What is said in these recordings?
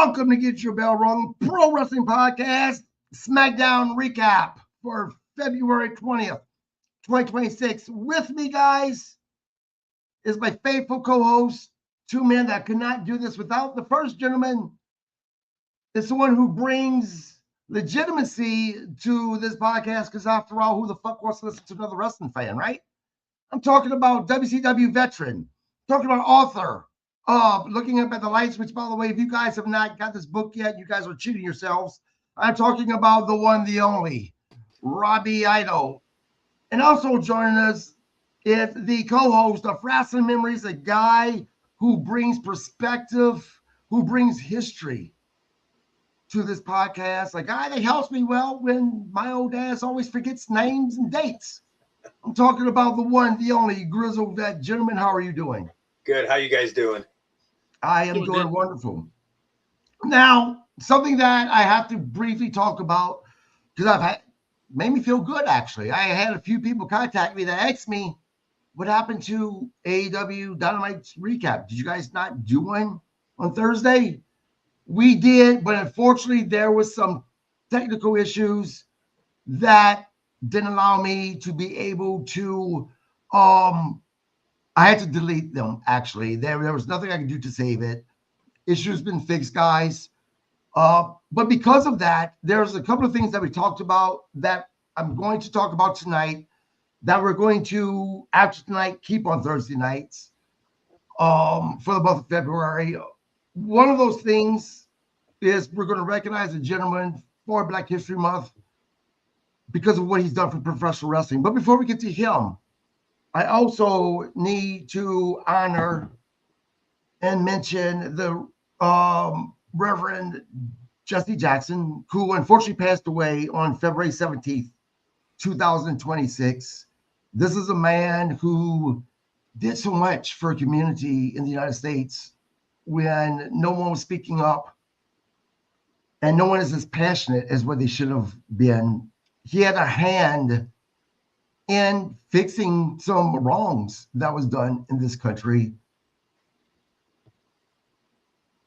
Welcome to Get Your Bell Rung Pro Wrestling Podcast SmackDown recap for February 20th, 2026. With me, guys, is my faithful co-host, two men that could not do this without. The first gentleman is the one who brings legitimacy to this podcast, because after all, who the fuck wants to listen to another wrestling fan, right? I'm talking about WCW veteran, talking about author, looking up at the lights, which, by the way, if you guys have not got this book yet, you guys are cheating yourselves. I'm talking about the one, the only, Robbie Idol. And also joining us is the co-host of Rasslin Memories, a guy who brings perspective, who brings history to this podcast, a guy that helps me well when my old ass always forgets names and dates. I'm talking about the one, the only, Grizzled Vet. Gentlemen, how are you doing? Good. How you guys doing? I am doing wonderful. Now, something that I have to briefly talk about, because made me feel good, actually. I had a few people contact me that asked me, what happened to AEW Dynamite's recap? Did you guys not do one on Thursday? We did, but unfortunately, there was some technical issues that didn't allow me to be able to, I had to delete them, actually. There was nothing I could do to save it. Issue's been fixed, guys. But because of that, there's a couple of things that we talked about that I'm going to talk about tonight that we're going to, after tonight, keep on Thursday nights for the month of February. One of those things is we're going to recognize a gentleman for Black History Month because of what he's done for professional wrestling. But before we get to him, I also need to honor and mention the Reverend Jesse Jackson, who unfortunately passed away on February 17th, 2026. This is a man who did so much for a community in the United States when no one was speaking up and no one is as passionate as what they should have been. He had a hand in fixing some wrongs that was done in this country.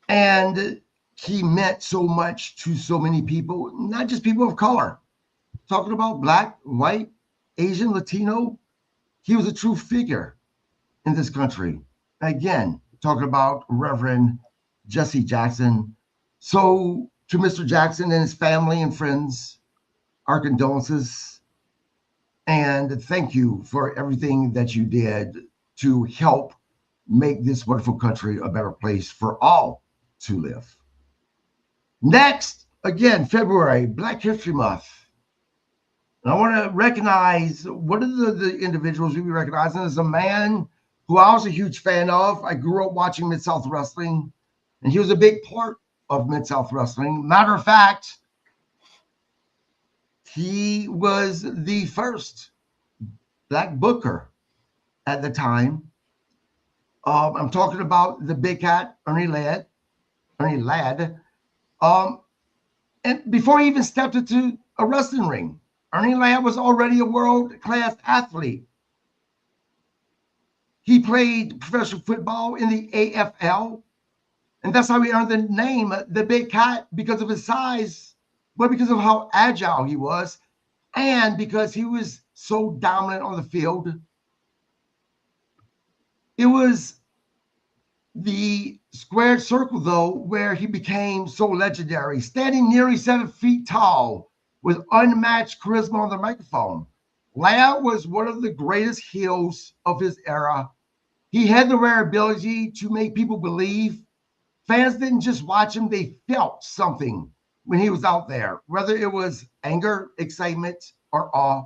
And he meant so much to so many people, not just people of color. Talking about Black, white, Asian, Latino. He was a true figure in this country. Again, talking about Reverend Jesse Jackson. So to Mr. Jackson and his family and friends, our condolences. And thank you for everything that you did to help make this wonderful country a better place for all to live. Next, again, February, Black History Month. And I want to recognize one of the individuals we'll be recognizing is a man who I was a huge fan of. I grew up watching Mid-South Wrestling, and he was a big part of Mid-South Wrestling. Matter of fact, he was the first Black booker at the time. I'm talking about the big cat, Ernie Ladd. And before he even stepped into a wrestling ring, Ernie Ladd was already a world-class athlete. He played professional football in the AFL, and that's how he earned the name, the big cat, because of his size, but because of how agile he was, and because he was so dominant on the field. It was the squared circle, though, where he became so legendary, standing nearly 7 feet tall with unmatched charisma on the microphone. Ladd was one of the greatest heels of his era. He had the rare ability to make people believe. Fans didn't just watch him, they felt something when he was out there, whether it was anger, excitement, or awe.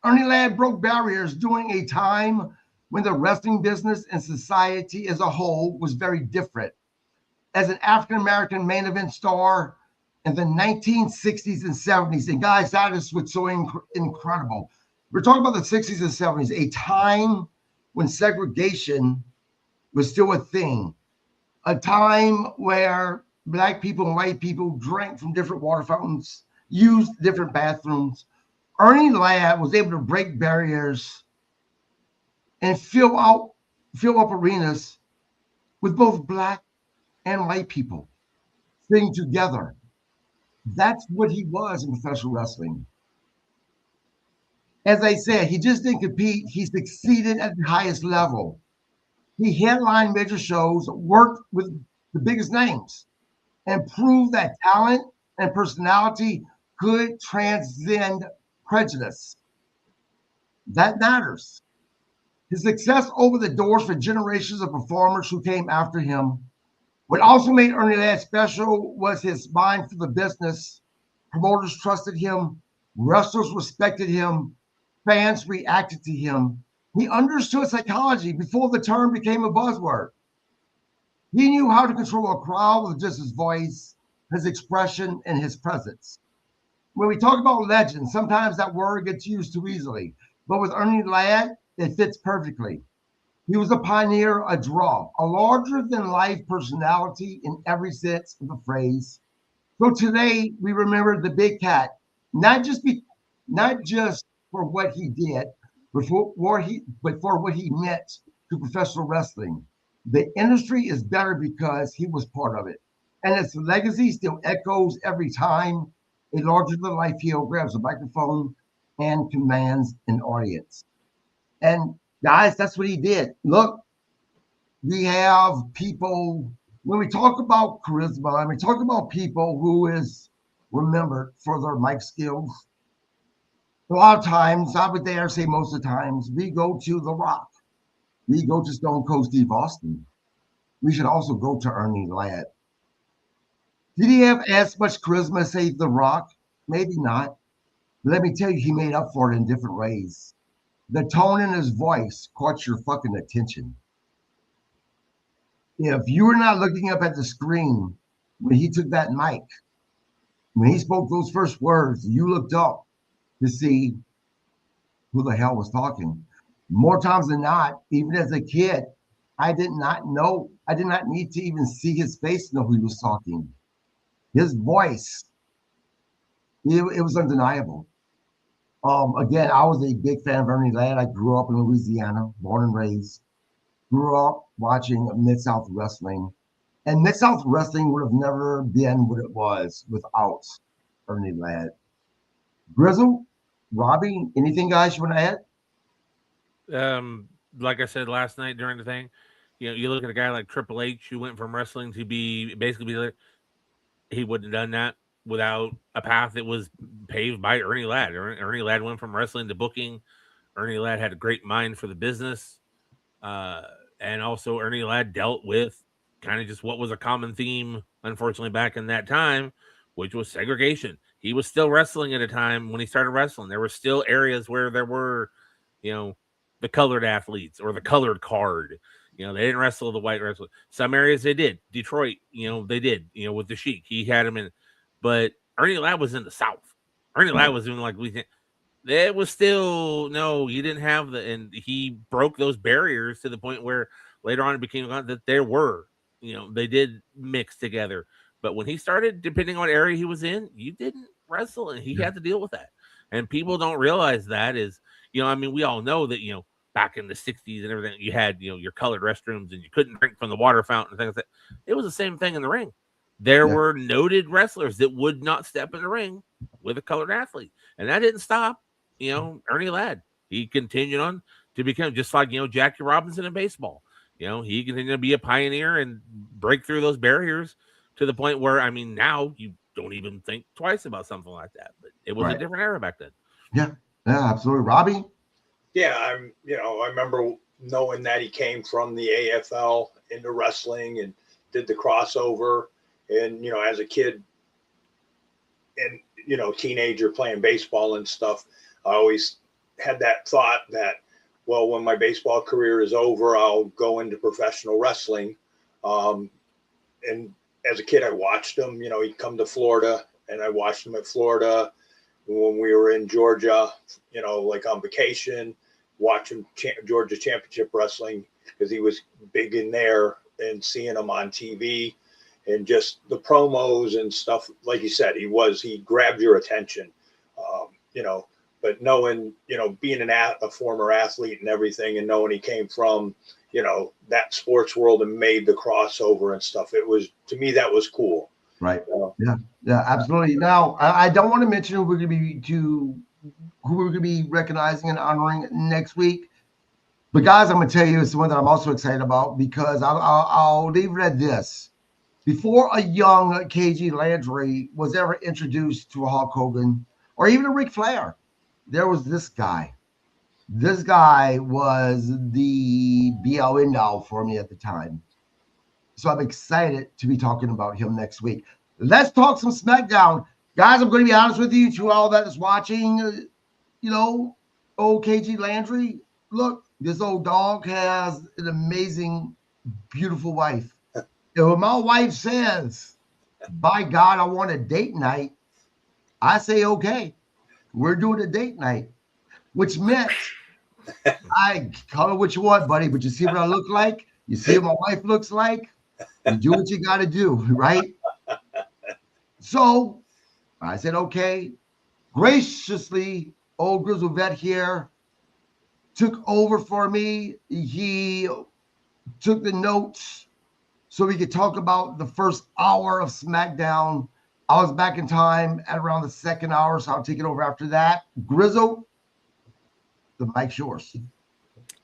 Ernie Ladd broke barriers during a time when the wrestling business and society as a whole was very different. As an African-American main event star in the 1960s and 70s, and guys, that is what's so incredible. We're talking about the 60s and 70s, a time when segregation was still a thing, a time where Black people and white people drank from different water fountains, used different bathrooms. Ernie Ladd was able to break barriers and fill up arenas with both Black and white people. thing together. That's what he was in professional wrestling. As I said, he just didn't compete. He succeeded at the highest level. He headlined major shows, worked with the biggest names, and proved that talent and personality could transcend prejudice. That matters. His success opened the doors for generations of performers who came after him. What also made Ernie Ladd special was his mind for the business. Promoters trusted him, wrestlers respected him, fans reacted to him. He understood psychology before the term became a buzzword. He knew how to control a crowd with just his voice, his expression, and his presence. When we talk about legend, sometimes that word gets used too easily. But with Ernie Ladd, it fits perfectly. He was a pioneer, a draw, a larger-than-life personality in every sense of the phrase. So today, we remember the Big Cat, not just for what he did, but for what he meant to professional wrestling. The industry is better because he was part of it. And its legacy still echoes every time a larger-than-life heel grabs a microphone and commands an audience. And guys, that's what he did. Look, we have people, when we talk about charisma, and we talk about people who is remembered for their mic skills, a lot of times, I would dare say most of the times, we go to The Rock. We go to Stone Cold Steve Austin. We should also go to Ernie Ladd. Did he have as much charisma as, say, The Rock? Maybe not. But let me tell you, he made up for it in different ways. The tone in his voice caught your fucking attention. If you were not looking up at the screen when he took that mic, when he spoke those first words, you looked up to see who the hell was talking. More times than not, even as a kid, I did not need to even see his face to know who he was talking. His voice, it was undeniable. Again, I was a big fan of Ernie Ladd. I grew up in Louisiana, born and raised. Grew up watching Mid-South Wrestling. And Mid-South Wrestling would have never been what it was without Ernie Ladd. Grizzle, Robbie, anything guys you want to add? Like I said last night during the thing, you look at a guy like Triple H who went from wrestling to be he wouldn't have done that without a path that was paved by Ernie Ladd. Ernie Ladd went from wrestling to booking. Ernie Ladd had a great mind for the business. And also Ernie Ladd dealt with kind of just what was a common theme, unfortunately, back in that time, which was segregation. He was still wrestling at a time when he started wrestling. There were still areas where there were, the colored athletes or the colored card. They didn't wrestle the white wrestler. Some areas they did. Detroit, they did, with the Sheik. He had him in. But Ernie Ladd was in the South. Ernie Ladd was doing like we think. There was still you didn't have and he broke those barriers to the point where later on it became that there were, they did mix together. But when he started, depending on area he was in, you didn't wrestle and he had to deal with that. And people don't realize that is, we all know that, back in the 60s and everything, you had, your colored restrooms and you couldn't drink from the water fountain and things like that. It was the same thing in the ring. There were noted wrestlers that would not step in the ring with a colored athlete. And that didn't stop. Ernie Ladd, he continued on to become just like, Jackie Robinson in baseball. He continued to be a pioneer and break through those barriers to the point where, now you don't even think twice about something like that. But it was a different era back then. Yeah, absolutely. Robbie? Yeah, I remember knowing that he came from the AFL into wrestling and did the crossover. And, as a kid and, teenager playing baseball and stuff, I always had that thought that, well, when my baseball career is over, I'll go into professional wrestling. And as a kid, I watched him. He'd come to Florida, and I watched him at Florida when we were in Georgia, like on vacation, watching Georgia Championship Wrestling because he was big in there, and seeing him on TV and just the promos and stuff. Like you said, he grabbed your attention, but knowing, being a former athlete and everything, and knowing he came from, that sports world and made the crossover and stuff, to me, that was cool. Right. Yeah, absolutely. Now, I don't want to mention who we're going to be recognizing and honoring next week. But guys, I'm going to tell you, it's the one that I'm also excited about because I'll leave it at this. Before a young KG Landry was ever introduced to a Hulk Hogan or even a Ric Flair, there was this guy. This guy was the be-all end-all for me at the time. So I'm excited to be talking about him next week. Let's talk some SmackDown. Guys, I'm going to be honest with you, to all that is watching, old KG Landry. Look, this old dog has an amazing, beautiful wife. And when my wife says, by God, I want a date night, I say, okay, we're doing a date night, which meant I call it what you want, buddy, but you see what I look like? You see what my wife looks like? You do what you got to do, right? So I said, okay. Graciously, old Grizzled Vet here took over for me. He took the notes so we could talk about the first hour of SmackDown. I was back in time at around the second hour, so I'll take it over after that. Grizzle, the mic's yours.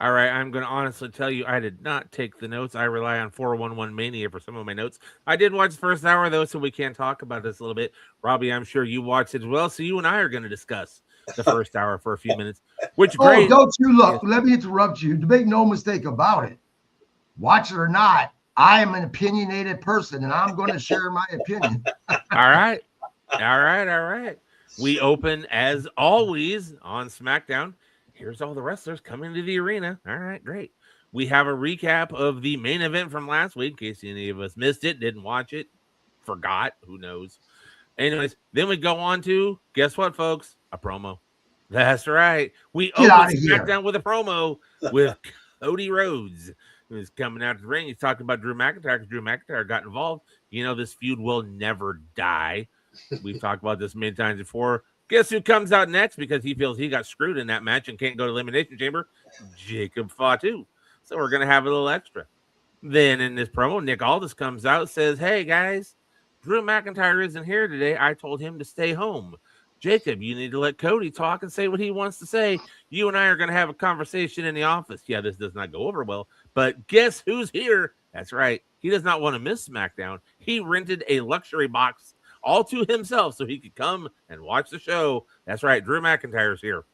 All right, I'm going to honestly tell you, I did not take the notes. I rely on 411 Mania for some of my notes. I did watch the first hour, though, so we can talk about this a little bit. Robbie, I'm sure you watched it as well, so you and I are going to discuss the first hour for a few minutes. Which great. Don't you look? Let me interrupt you. To make no mistake about it, watch it or not, I am an opinionated person, and I'm going to share my opinion. All right. We open, as always, on SmackDown. Here's all the wrestlers coming to the arena. All right, great. We have a recap of the main event from last week, in case any of us missed it, didn't watch it, forgot, who knows. Anyways, then we go on to, guess what, folks? A promo. That's right. We open SmackDown with a promo with Cody Rhodes, who's coming out to the ring. He's talking about Drew McIntyre because Drew McIntyre got involved. This feud will never die. We've talked about this many times before. Guess who comes out next because he feels he got screwed in that match and can't go to Elimination Chamber? Jacob Fatu. So we're going to have a little extra. Then in this promo, Nick Aldis comes out, says, hey, guys, Drew McIntyre isn't here today. I told him to stay home. Jacob, you need to let Cody talk and say what he wants to say. You and I are going to have a conversation in the office. Yeah, this does not go over well, but guess who's here? That's right. He does not want to miss SmackDown. He rented a luxury box all to himself so he could come and watch the show. That's right. Drew McIntyre's here.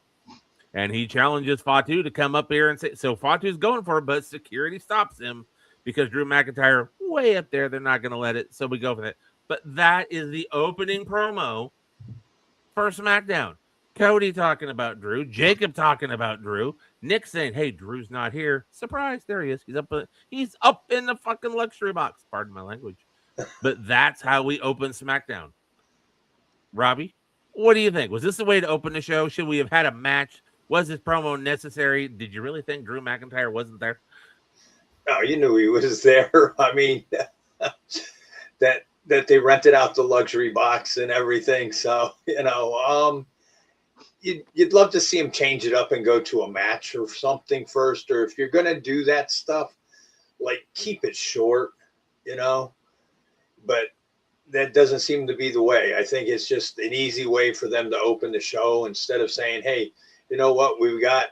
And he challenges Fatu to come up here and say, so Fatu's going for it, but security stops him because Drew McIntyre way up there. They're not going to let it. So we go for that. But that is the opening promo for SmackDown. Cody talking about Drew, Jacob talking about Drew, Nick saying, hey, Drew's not here. Surprise, there he is. He's up in the fucking luxury box. Pardon my language. But that's how we open SmackDown. Robbie, what do you think? Was this the way to open the show? Should we have had a match? Was this promo necessary? Did you really think Drew McIntyre wasn't there? No, you knew he was there. I mean, that they rented out the luxury box and everything. So, you'd love to see him change it up and go to a match or something first. Or if you're going to do that stuff, like keep it short, But that doesn't seem to be the way. I think it's just an easy way for them to open the show instead of saying, hey, you know what? We've got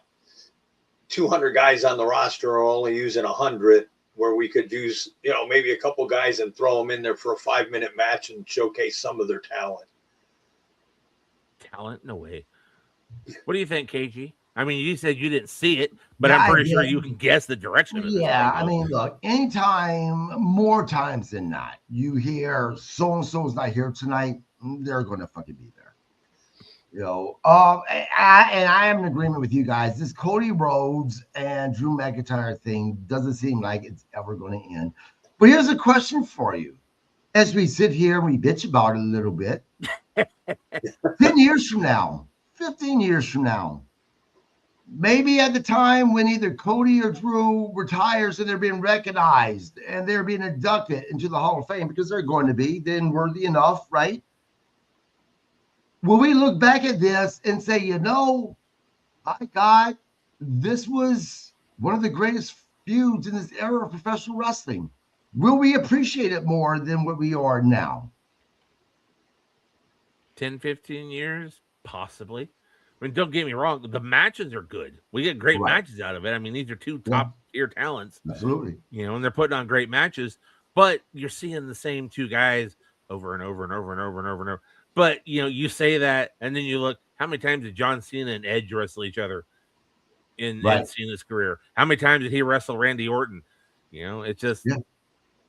200 guys on the roster, are only using 100, where we could use, maybe a couple guys and throw them in there for a 5-minute match and showcase some of their talent. Talent? No way. What do you think, KG? I mean, you said you didn't see it, but I'm pretty sure you can guess the direction of it. Yeah, I mean, look, anytime, more times than not, you hear so-and-so is not here tonight, they're going to fucking be there. I am in agreement with you guys. This Cody Rhodes and Drew McIntyre thing doesn't seem like it's ever going to end. But here's a question for you. As we sit here and we bitch about it a little bit, 10 years from now, 15 years from now, maybe at the time when either Cody or Drew retires and they're being recognized and they're being inducted into the Hall of Fame because they're going to be then worthy enough, right? Will we look back at this and say, my God, this was one of the greatest feuds in this era of professional wrestling? Will we appreciate it more than what we are now? 10, 15 years, possibly. I mean, don't get me wrong, the matches are good. We get great matches out of it. I mean, these are two top tier talents. Absolutely. You know, and they're putting on great matches, but you're seeing the same two guys over and over and over and over and over and over. But, you know, you say that, and then you look, how many times did John Cena and Edge wrestle each other in Cena's career? How many times did he wrestle Randy Orton? You know, it's just,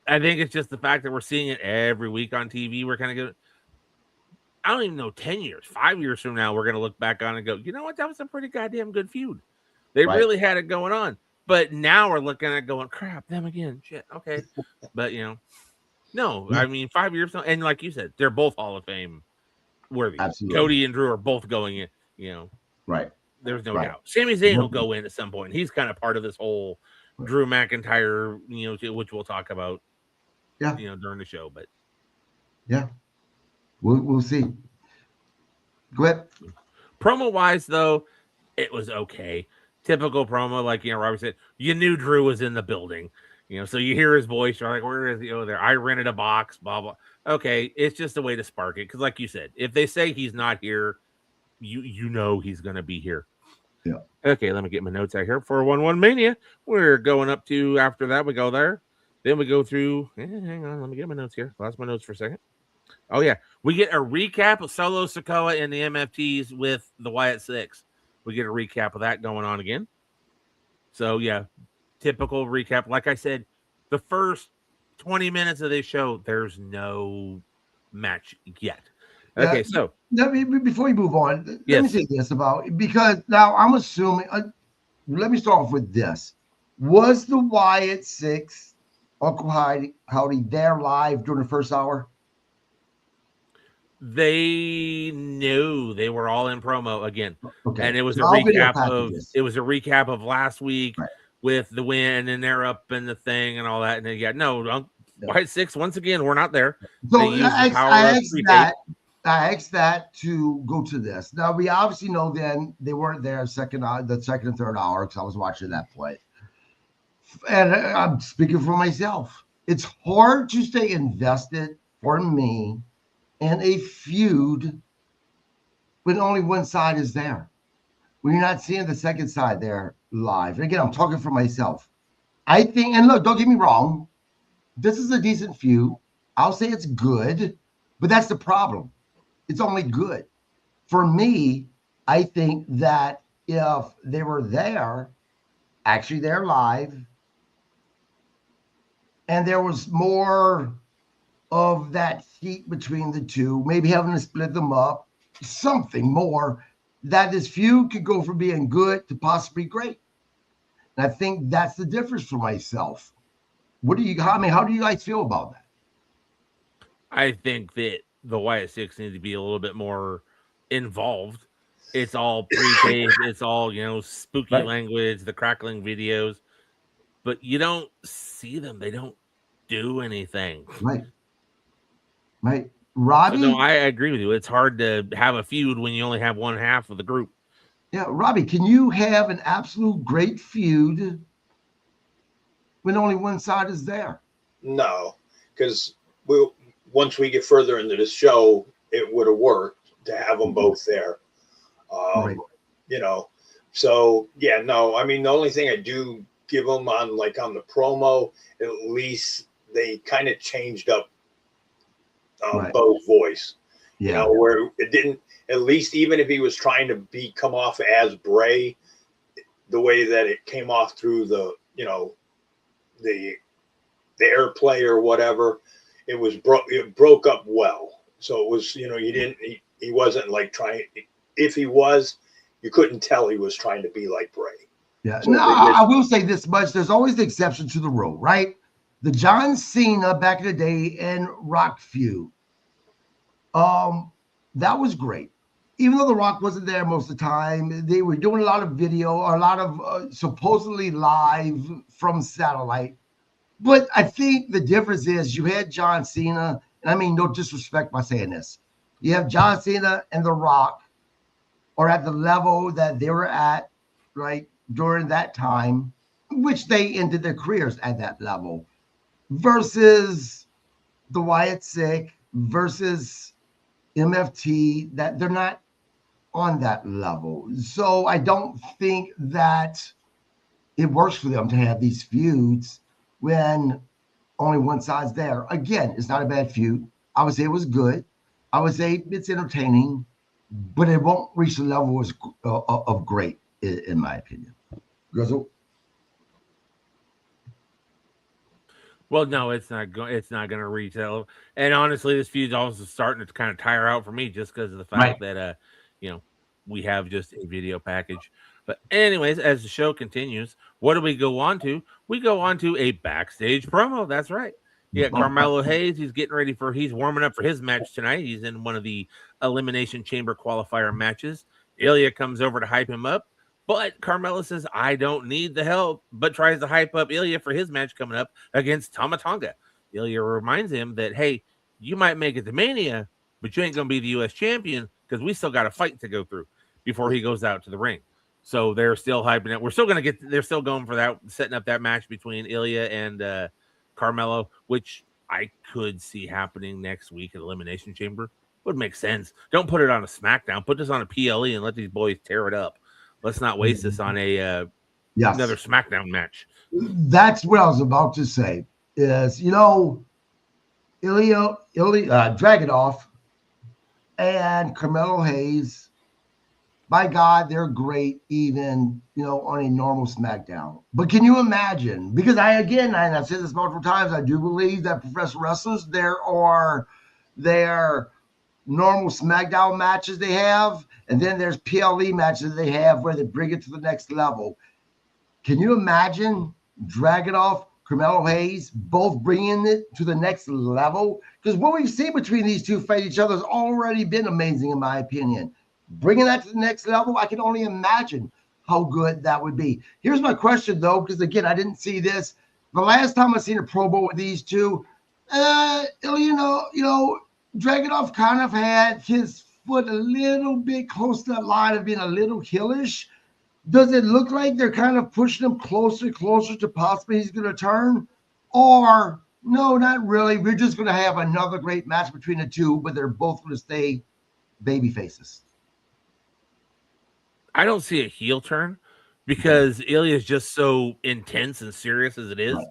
I think it's just the fact that we're seeing it every week on TV. We're kind of good. I don't even know, 10 years, 5 years from now, we're going to look back on and go, you know what? That was a pretty goddamn good feud. They really had it going on. But now we're looking at going, crap, them again. Shit. Okay. But, you know, no, I mean, 5 years. And like you said, they're both Hall of Fame worthy. Absolutely. Cody and Drew are both going in, you know. Right. There's no doubt. Sami Zayn will go in at some point. He's kind of part of this whole Drew McIntyre, you know, which we'll talk about, you know, during the show. But we'll see. Go ahead. Promo wise, though, it was okay. Typical promo, like, you know, Robert said, you knew Drew was in the building, you know, so you hear his voice, you're like, where is he? Oh, there. I rented a box, blah, blah. Okay, it's just a way to spark it. Because like you said, if they say he's not here, you know he's going to be here. Yeah. Okay, let me get my notes out here. 411 Mania, we're going up to, after that, we go there. Then we go through, hang on, let me get my notes here. Lost my notes for a second. Oh, yeah. We get a recap of Solo Sikoa and the MFTs with the Wyatt Six. We get a recap of that going on again. So, yeah, typical recap. Like I said, the first 20 minutes of this show, there's no match yet. Okay, so. Before you move on, let me say this about, because now I'm assuming, let me start off with this. Was the Wyatt Six, Uncle Howdy, there live during the first hour? They knew they were all in promo again, and it was a recap of last week with the win, and they're up in the thing and all that. And then Wyatt Six once again, we're not there. So I asked that to go to this. Now we obviously know then they weren't there the second and third hour because I was watching that play, and I'm speaking for myself. It's hard to stay invested for me in a feud when only one side is there, when you're not seeing the second side there live. And again, I'm talking for myself. I think, and look, don't get me wrong, this is a decent feud. I'll say it's good, but that's the problem. It's only good. For me, I think that if they were there, actually they're live, and there was more of that heat between the two, maybe having to split them up, something more, that this feud could go from being good to possibly great. And I think that's the difference for myself. How do you guys feel about that? I think that the Wyatt Six need to be a little bit more involved. It's all pre-taped, it's all, you know, spooky language, the crackling videos, but you don't see them. They don't do anything. Right. Robbie? So no, I agree with you. It's hard to have a feud when you only have one half of the group. Yeah, Robbie, can you have an absolute great feud when only one side is there? No, because once we get further into this show, it would have worked to have them both there. You know, so yeah, no. I mean, the only thing I do give them on the promo, at least they kind of changed up Bo's voice. You know, where it didn't, at least even if he was trying to come off as Bray, the way that it came off through the, you know, the airplay or whatever, it broke up well. So it was, you know, he wasn't like trying, if he was, you couldn't tell he was trying to be like Bray. Yeah. So I will say this much. There's always the exception to the rule, right? The John Cena back in the day and Rock feud. That was great. Even though The Rock wasn't there most of the time, they were doing a lot of video, or a lot of supposedly live from satellite. But I think the difference is you had John Cena, and I mean no disrespect by saying this. You have John Cena and The Rock are at the level that they were at, right, during that time, which they ended their careers at that level, versus the Wyatt Six, versus MFT that they're not on that level. So I don't think that it works for them to have these feuds when only one side's there. Again, it's not a bad feud. I would say it was good. I would say it's entertaining, but it won't reach the level of great, in my opinion. Grizzle? Well, no, it's not going. It's not going to reach that level. And honestly, this feud's also starting to kind of tire out for me, just because of the fact that we have just a video package. But anyways, as the show continues, what do we go on to? We go on to a backstage promo. That's right. Yeah, Carmelo Hayes. He's warming up for his match tonight. He's in one of the Elimination Chamber qualifier matches. Ilya comes over to hype him up. But Carmelo says, I don't need the help, but tries to hype up Ilya for his match coming up against Tama Tonga. Ilya reminds him that, hey, you might make it to Mania, but you ain't going to be the U.S. champion because we still got a fight to go through before he goes out to the ring. So they're still hyping it. They're still going for that, setting up that match between Ilya and Carmelo, which I could see happening next week at Elimination Chamber. Would make sense. Don't put it on a SmackDown. Put this on a PLE and let these boys tear it up. Let's not waste this on another SmackDown match. That's what I was about to say. Is Ilya Dragunov and Carmelo Hayes. By God, they're great even on a normal SmackDown. But can you imagine? Because I've said this multiple times, I do believe that professional wrestlers, there are their normal SmackDown matches they have, and then there's PLE matches they have where they bring it to the next level. Can you imagine Dragunov, Carmelo Hayes both bringing it to the next level? Because what we've seen between these two fight each other has already been amazing, in my opinion. Bringing that to the next level, I can only imagine how good that would be. Here's my question, though, because, again, I didn't see this. The last time I seen a promo with these two, Dragunov kind of had his foot a little bit close to that line of being a little heelish. Does it look like they're kind of pushing him closer to possibly he's going to turn? Or, no, not really. We're just going to have another great match between the two, but they're both going to stay baby faces. I don't see a heel turn because Ilya is just so intense and serious as it is. Right.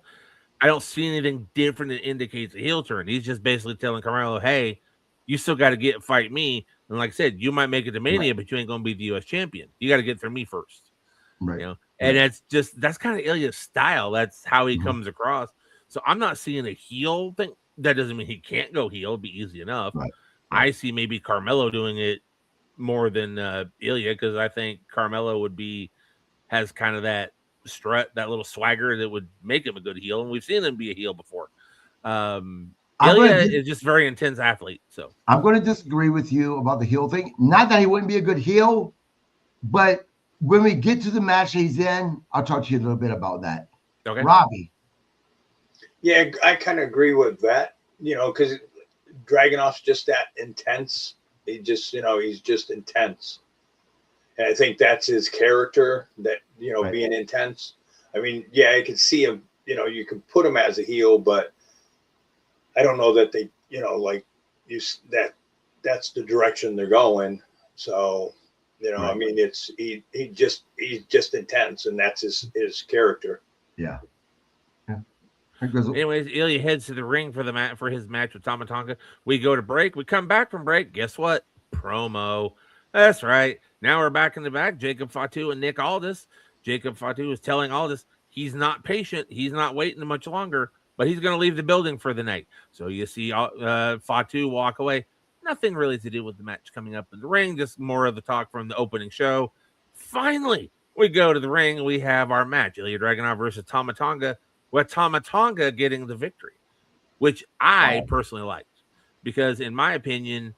I don't see anything different that indicates a heel turn. He's just basically telling Carmelo, hey, you still got to fight me. And like I said, you might make it to Mania, but you ain't going to be the U.S. champion. You got to get through me first. Right. And that's kind of Ilya's style. That's how he comes across. So I'm not seeing a heel thing. That doesn't mean he can't go heel. It'd be easy enough. Right. I see maybe Carmelo doing it more than Ilya, because I think Carmelo has kind of that strut, that little swagger that would make him a good heel, and we've seen him be a heel before. Ilya is just a very intense athlete. So I'm going to disagree with you about the heel thing. Not that he wouldn't be a good heel, but when we get to the match he's in, I'll talk to you a little bit about that. Okay, Robbie. Yeah, I kind of agree with that. Because Dragunov's just that intense. He just, he's just intense. And I think that's his character, that, right. Being intense. I mean, yeah, I can see him, you can put him as a heel, but I don't know that they, that's the direction they're going. So, right. I mean, he's just intense, and that's his character. Yeah. Anyways, Ilya heads to the ring for his match with Tama Tonga. We go to break. We come back from break. Guess what? Promo. That's right. Now we're back in the back. Jacob Fatu and Nick Aldis. Jacob Fatu is telling Aldis he's not patient. He's not waiting much longer, but he's going to leave the building for the night. So you see Fatu walk away. Nothing really to do with the match coming up in the ring. Just more of the talk from the opening show. Finally, we go to the ring. And we have our match. Ilya Dragunov versus Tama Tonga, with Tama Tonga getting the victory, which I personally liked, because in my opinion,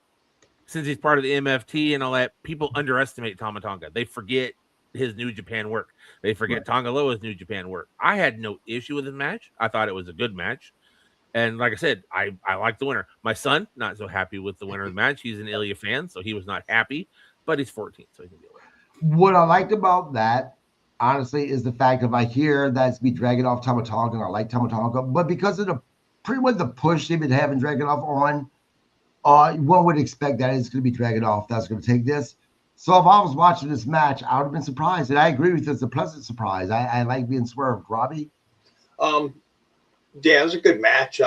since he's part of the MFT and all that, people underestimate Tama Tonga. They forget his New Japan work. They forget Tonga Loa's New Japan work. I had no issue with his match. I thought it was a good match. And like I said, I like the winner. My son, not so happy with the winner of the match. He's an Ilya fan, so he was not happy, but he's 14, so he can deal with it. What I liked about that, honestly, is the fact that I hear that's be Dragunov Tama Tonga, and I like Tama Tonga, but because of pretty much the push they've been having Dragunov one would expect that it's going to be dragging off. That's going to take this. So if I was watching this match, I would have been surprised. And I agree with you. It's a pleasant surprise. I like being swerved. Robbie? Yeah, it was a good match.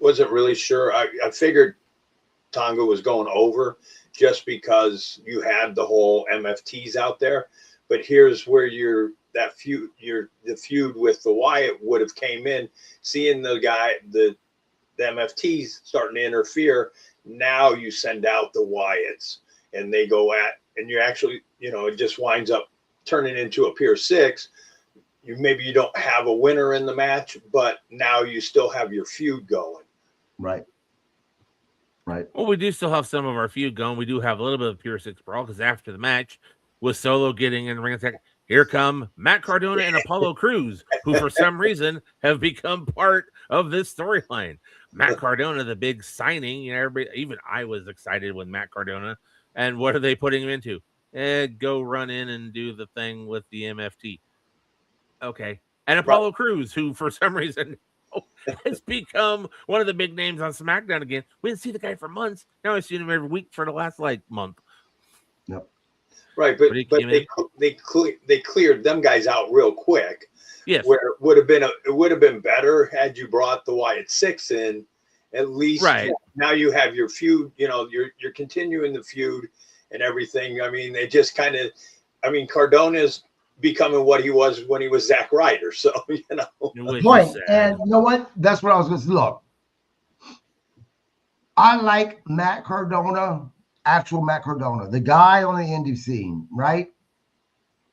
Wasn't really sure. I figured Tonga was going over just because you had the whole MFTs out there. But here's where the feud with the Wyatt would have came in, seeing the MFTs starting to interfere. Now you send out the Wyatts and they go at, and you actually, it just winds up turning into a Pier 6. Maybe you don't have a winner in the match, but now you still have your feud going. Right. Well, we do still have some of our feud going. We do have a little bit of Pier 6 brawl because after the match, with Solo getting in ring attack, here come Matt Cardona and Apollo Crews, who for some reason have become part of this storyline. Matt Cardona, the big signing, everybody, even I was excited with Matt Cardona. And what are they putting him into? Go run in and do the thing with the MFT. Okay. And Apollo Crews, who for some reason has become one of the big names on SmackDown again. We didn't see the guy for months. Now I've seen him every week for the last month. Yep. Right, but they cleared them guys out real quick. Yes. Where it would have been better had you brought the Wyatt 6 in. At least now you have your feud. You're continuing the feud and everything. I mean, they just Cardona's becoming what he was when he was Zack Ryder. So point. And you know what? That's what I was going to say. Look, I like Matt Cardona. Actual Matt Cardona, the guy on the indie scene, right?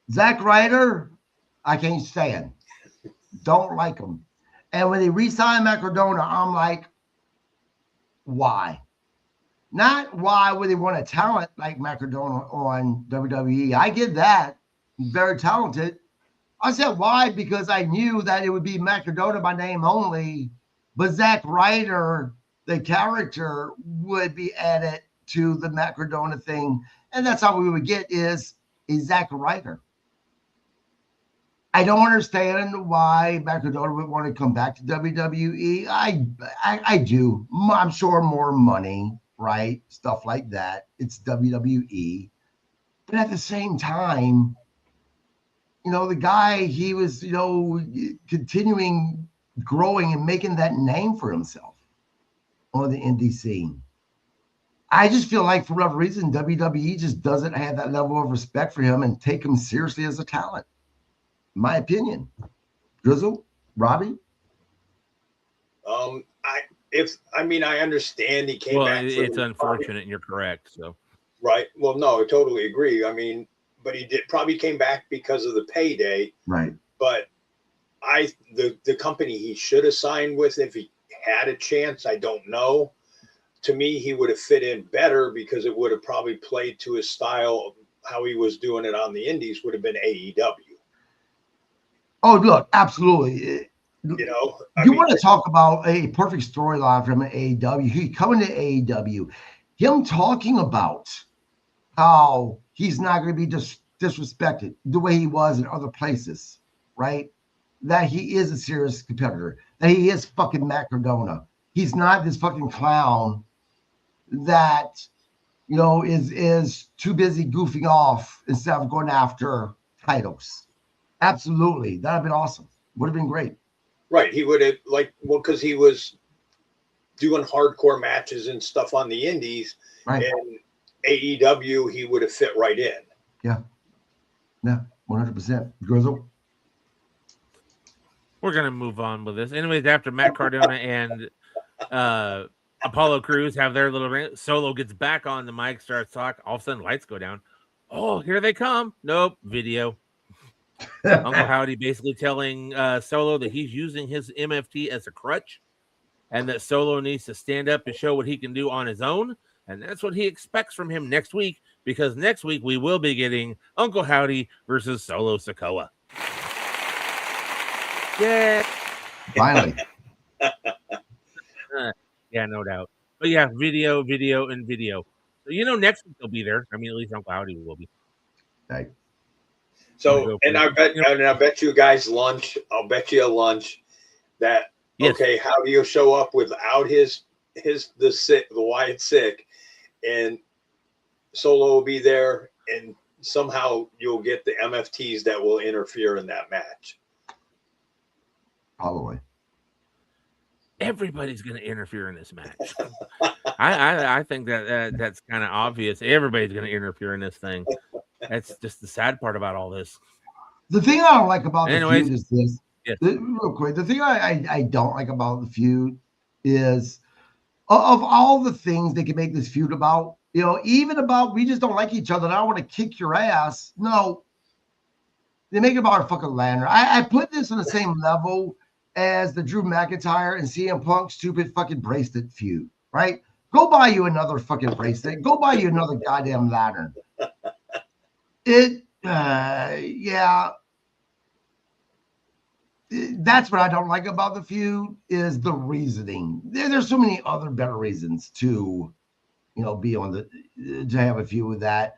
Zack Ryder, I can't stand. Don't like him. And when they re-signed Matt Cardona, I'm like, why? Not why would they want a talent like Matt Cardona on WWE. I get that. He's very talented. I said why? Because I knew that it would be Matt Cardona by name only, but Zack Ryder, the character, would be added to the Matt Cardona thing, and that's how we would get is a Zack Ryder. I don't understand why Matt Cardona would want to come back to WWE. I do. I'm sure more money, right? Stuff like that. It's WWE. But at the same time, the guy, he was, continuing growing and making that name for himself on the indie scene. I just feel like for whatever reason, WWE just doesn't have that level of respect for him and take him seriously as a talent. In my opinion. Grizzle, Robbie? I understand he came back. It's unfortunate, and you're correct. So, right. Well, no, I totally agree. But he probably came back because of the payday. Right. But the company he should have signed with, if he had a chance, I don't know. To me, he would have fit in better because it would have probably played to his style of how he was doing it on the indies, would have been AEW. Oh, look, absolutely. You want to talk about a perfect storyline from AEW. He coming to AEW, him talking about how he's not going to be disrespected the way he was in other places, right? That he is a serious competitor, that he is fucking Matt Cardona. He's not this fucking clown that, is too busy goofing off instead of going after titles. Absolutely. That would have been awesome. Would have been great. Right. He would have because he was doing hardcore matches and stuff on the indies. Right. And AEW, he would have fit right in. Yeah. Yeah. 100%. Grizzle. We're going to move on with this. Anyways, after Matt Cardona and Apollo Crews have their little ring, Solo gets back on the mic, starts talking. All of a sudden, lights go down. Oh, here they come. Nope. Video. Uncle Howdy basically telling Solo that he's using his MFT as a crutch and that Solo needs to stand up and show what he can do on his own. And that's what he expects from him next week, because next week we will be getting Uncle Howdy versus Solo Sikoa. Yeah. Finally. Yeah, no doubt. But yeah, video, and video. So, next week they'll be there. I mean, at least Uncle Howdy will be. Right. So, and I bet you guys lunch. I'll bet you a lunch that, yes. Okay, how do you show up without his the Wyatt sick, and Solo will be there, and somehow you'll get the MFTs that will interfere in that match. Probably. Everybody's going to interfere in this match. I think that's kind of obvious. Everybody's going to interfere in this thing. That's just the sad part about all this. The thing I don't like about the feud is this. Yes. Real quick, the thing I don't like about the feud is of all the things they can make this feud about, even about we just don't like each other and I want to kick your ass. No, they make it about a fucking Landry. I put this on the same level as the Drew McIntyre and CM Punk stupid fucking bracelet feud, right? Go buy you another fucking bracelet. Go buy you another goddamn lantern. Yeah. That's what I don't like about the feud is the reasoning. There's so many other better reasons to, be on to have a feud with that.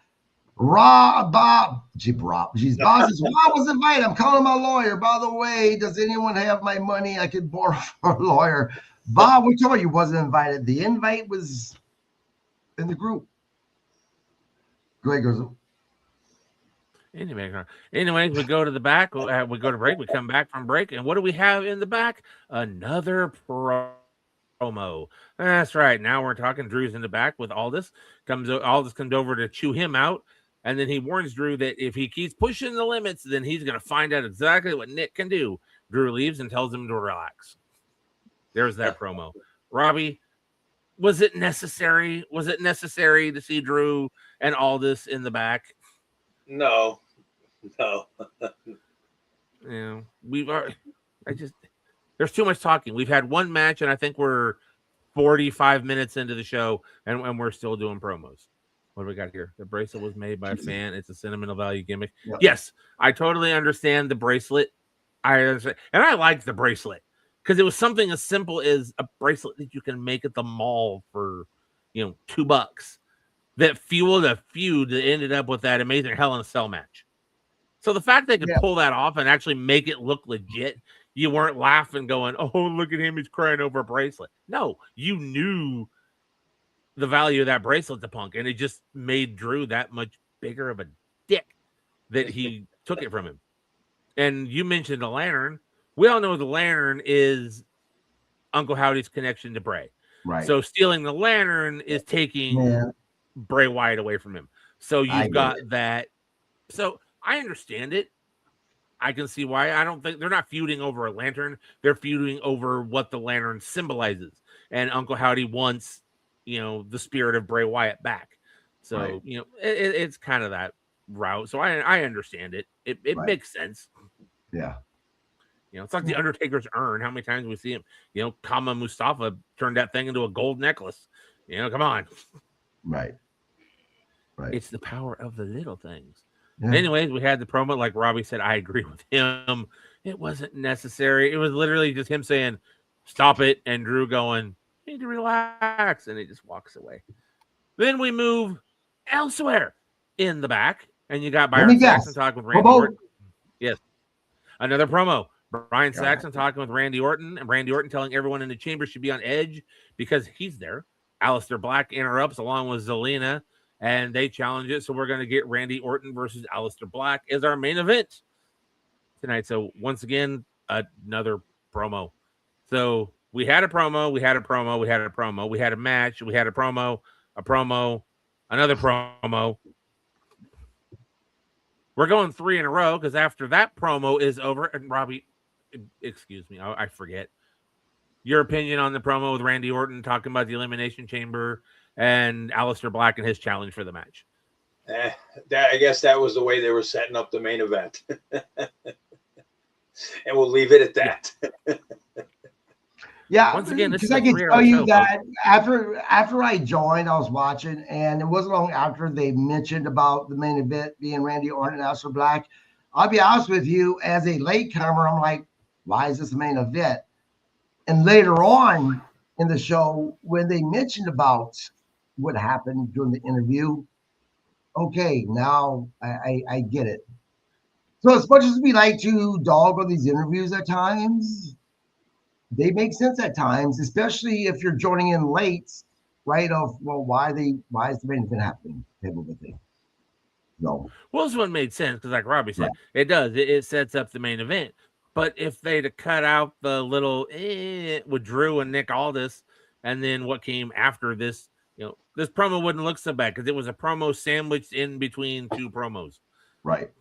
Bob says, Rob was invited. I'm calling my lawyer. By the way, does anyone have my money I could borrow for a lawyer? Bob, we told you wasn't invited. The invite was in the group. Greg goes. Anyways, we go to the back. We go to break. We come back from break. And what do we have in the back? Another promo. That's right. Now we're talking. Drew's in the back with Aldis. Aldis comes over to chew him out. And then he warns Drew that if he keeps pushing the limits, then he's going to find out exactly what Nick can do. Drew leaves and tells him to relax. There's that promo. Robbie, was it necessary? Was it necessary to see Drew and Aldis in the back? No. There's too much talking. We've had one match, and I think we're 45 minutes into the show, and we're still doing promos. What do we got here? The bracelet was made by a fan. It's a sentimental value gimmick. Yep. Yes, I totally understand the bracelet. I understand. And I like the bracelet because it was something as simple as a bracelet that you can make at the mall for, $2 that fueled a feud that ended up with that amazing Hell in a Cell match. So the fact they could pull that off and actually make it look legit, you weren't laughing going, oh, look at him. He's crying over a bracelet. No, you knew the value of that bracelet to Punk, and it just made Drew that much bigger of a dick that he took it from him. And you mentioned the lantern. We all know the lantern is Uncle Howdy's connection to Bray. Right. So stealing the lantern is taking Bray Wyatt away from him. So you've got that. So I understand it. I can see why. I don't think they're not feuding over a lantern. They're feuding over what the lantern symbolizes. And Uncle Howdy wants the spirit of Bray Wyatt back. So, it's kind of that route. So I understand it. It makes sense. Yeah. It's like the Undertaker's urn. How many times we see him, Kama Mustafa turned that thing into a gold necklace. Come on. Right. It's the power of the little things. Yeah. Anyways, we had the promo. Like Robbie said, I agree with him. It wasn't necessary. It was literally just him saying, stop it. And Drew going, need to relax, and he just walks away. Then we move elsewhere in the back, and you got Byron Saxton talking with Randy Orton. Yes, another promo. Brian Saxton talking with Randy Orton, and Randy Orton telling everyone in the chamber should be on edge because he's there. Aleister Black interrupts along with Zelina, and they challenge it. So we're going to get Randy Orton versus Aleister Black as our main event tonight. So once again, another promo. So we had a promo, we had a promo, we had a promo, we had a match, we had a promo, another promo. We're going 3 in a row because after that promo is over, and Robbie, excuse me, I forget. Your opinion on the promo with Randy Orton talking about the Elimination Chamber and Aleister Black and his challenge for the match? I guess that was the way they were setting up the main event. And we'll leave it at that. Yeah, once again, because I can tell you that after I joined, I was watching, and it wasn't long after they mentioned about the main event being Randy Orton and Aleister Black. I'll be honest with you, as a latecomer, I'm like, why is this the main event? And later on in the show, when they mentioned about what happened during the interview, okay, now I get it. So as much as we like to dog on these interviews at times, they make sense at times, especially if you're joining in late, right? Why is the main event happening? Type of a thing. No. Well, this one made sense because, like Robbie said, Right. it does. It sets up the main event. But if they'd have cut out the little with Drew and Nick Aldis, and then what came after this, this promo wouldn't look so bad because it was a promo sandwiched in between two promos. Right.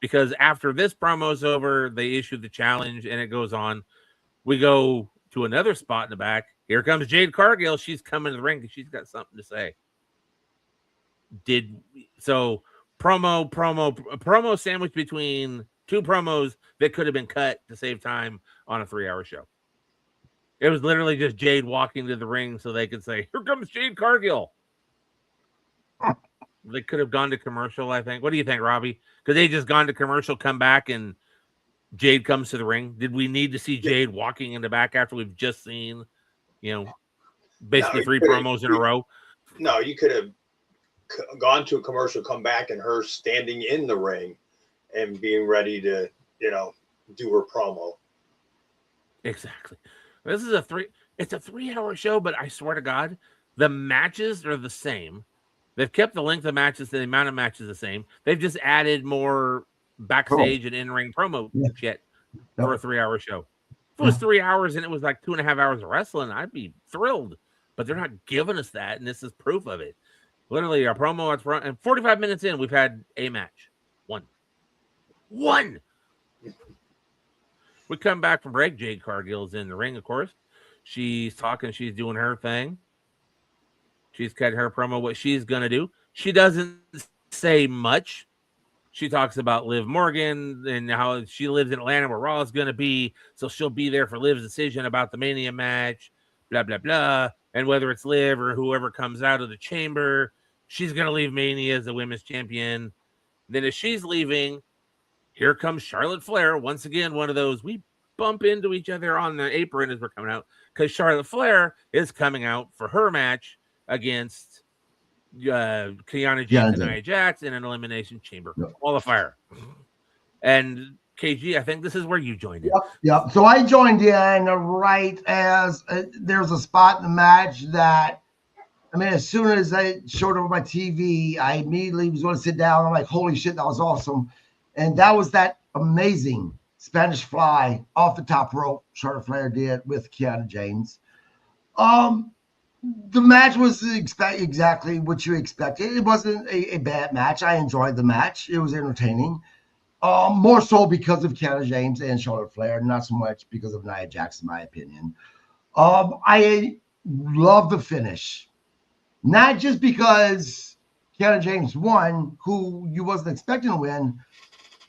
Because after this promo's over, they issued the challenge and it goes on. We go to another spot in the back. Here comes Jade Cargill. She's coming to the ring because she's got something to say. Promo sandwich between two promos that could have been cut to save time on a 3-hour show. It was literally just Jade walking to the ring so they could say, "Here comes Jade Cargill." They could have gone to commercial, I think. What do you think, Robbie? Because they just gone to commercial, come back, and Jade comes to the ring. Did we need to see Jade walking in the back after we've just seen, basically 3 promos in a row? No, you could have gone to a commercial, come back, and her standing in the ring and being ready to, do her promo. Exactly. This is it's a 3-hour show, but I swear to God, the matches are the same. They've kept the length of matches, the amount of matches the same. They've just added more backstage and in-ring promo shit for a 3-hour show. If it was 3 hours and it was like 2.5 hours of wrestling, I'd be thrilled. But they're not giving us that, and this is proof of it. Literally, our promo at front, and 45 minutes in, we've had a match. One. We come back from break. Jade Cargill's in the ring, of course. She's talking. She's doing her thing. She's cut her promo, what she's going to do. She doesn't say much. She talks about Liv Morgan and how she lives in Atlanta where Raw is going to be. So she'll be there for Liv's decision about the Mania match, blah, blah, blah. And whether it's Liv or whoever comes out of the chamber, she's going to leave Mania as the women's champion. Then as she's leaving, here comes Charlotte Flair. Once again, one of those, we bump into each other on the apron as we're coming out because Charlotte Flair is coming out for her match against Kiana James and Nia Jax in an Elimination Chamber qualifier. And KG, I think this is where you joined in. Yep. So I joined in right as there's a spot in the match that, as soon as I showed up on my TV, I immediately was going to sit down. I'm like, holy shit, that was awesome. And that was that amazing Spanish fly off the top rope Charlotte Flair did with Kiana James. The match was exactly what you expected. It wasn't a bad match. I enjoyed the match. It was entertaining. More so because of Kiana James and Charlotte Flair, not so much because of Nia Jax, in my opinion. I love the finish. Not just because Kiana James won, who you wasn't expecting to win,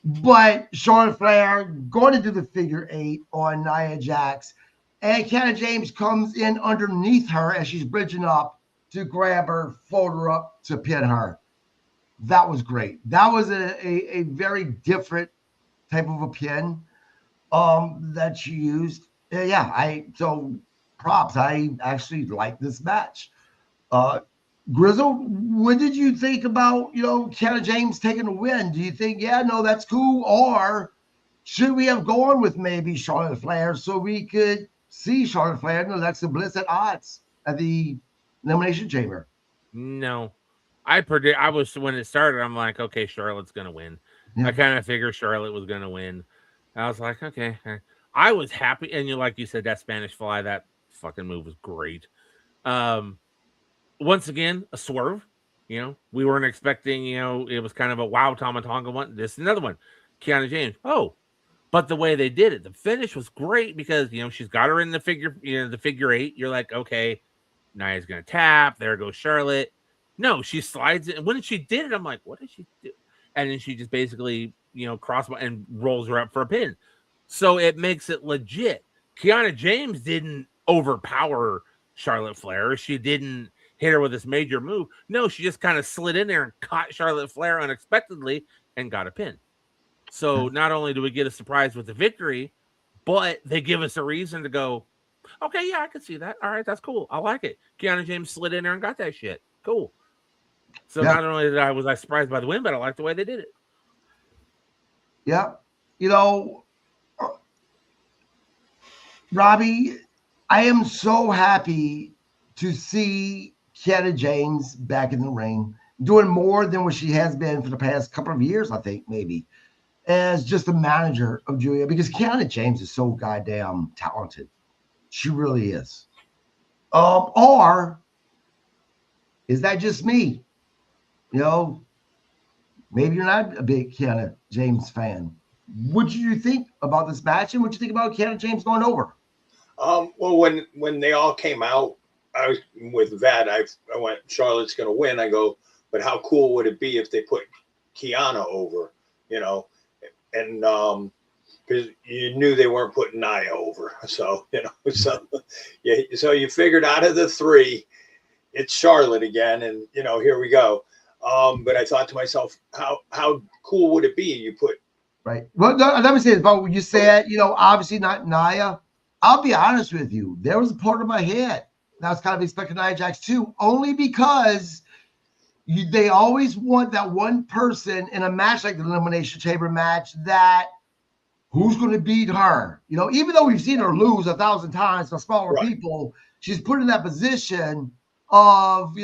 but Charlotte Flair going to do the figure 8 on Nia Jax. And Kiana James comes in underneath her as she's bridging up to grab her, fold her up to pin her. That was great. That was a very different type of a pin that she used. So props. I actually like this match. Grizzled, what did you think about, Kiana James taking a win? Do you think, that's cool? Or should we have gone with maybe Charlotte Flair so we could see Charlotte Flair and Alexa Bliss at odds at the Elimination Chamber? No. when it started, I'm like, okay, Charlotte's going to win. Yeah. I kind of figured Charlotte was going to win. I was like, okay. I was happy. And like you said, that Spanish fly, that fucking move was great. Once again, a swerve. We weren't expecting, it was kind of a wow, Tama Tonga one. This is another one. Kiana James. Oh, but the way they did it, the finish was great because, she's got her in the figure 8. You're like, okay, Nia's going to tap. There goes Charlotte. No, she slides it. And when she did it, I'm like, what did she do? And then she just basically, cross and rolls her up for a pin. So it makes it legit. Kiana James didn't overpower Charlotte Flair. She didn't hit her with this major move. No, she just kind of slid in there and caught Charlotte Flair unexpectedly and got a pin. So not only do we get a surprise with the victory, but they give us a reason to go, okay, yeah, I can see that. All right, that's cool. I like it. Kiana James slid in there and got that shit. Cool. So not only was I surprised by the win, but I like the way they did it. Yeah. Robbie, I am so happy to see Kiana James back in the ring, doing more than what she has been for the past couple of years, I think, maybe, as just a manager of Julia, because Kiana James is so goddamn talented. She really is. Or is that just me? You know, maybe you're not a big Kiana James fan. What did you think about this match, and what did you think about Kiana James going over? Well, when they all came out, I was with Vet. I went, Charlotte's going to win. I go, but how cool would it be if they put Kiana over? You know, and because you knew they weren't putting Nia over, so so you figured out of the three, it's Charlotte again, and here we go. But I thought to myself, how cool would it be? You put right. Well, no, let me say this about what you said. Obviously not Nia. I'll be honest with you. There was a part of my head that I was kind of expecting Nia Jax too, only because they always want that one person in a match like the Elimination Chamber match that who's going to beat her. Even though we've seen her lose 1,000 times to smaller people, she's put in that position of,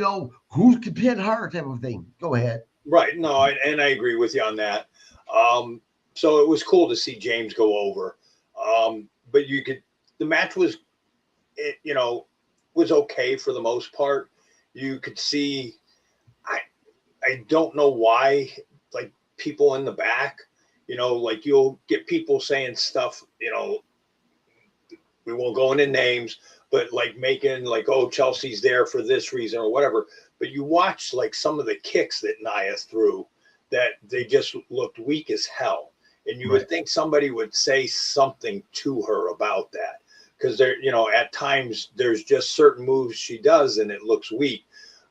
who can pin her type of thing. Go ahead. Right. No, and I agree with you on that. So it was cool to see James go over. But the match was, was okay for the most part. You could see, I don't know why, like people in the back, like you'll get people saying stuff, we won't go into names, but like making like, oh, Chelsea's there for this reason or whatever. But you watch like some of the kicks that Nia threw that they just looked weak as hell. And you would think somebody would say something to her about that. Because at times there's just certain moves she does and it looks weak.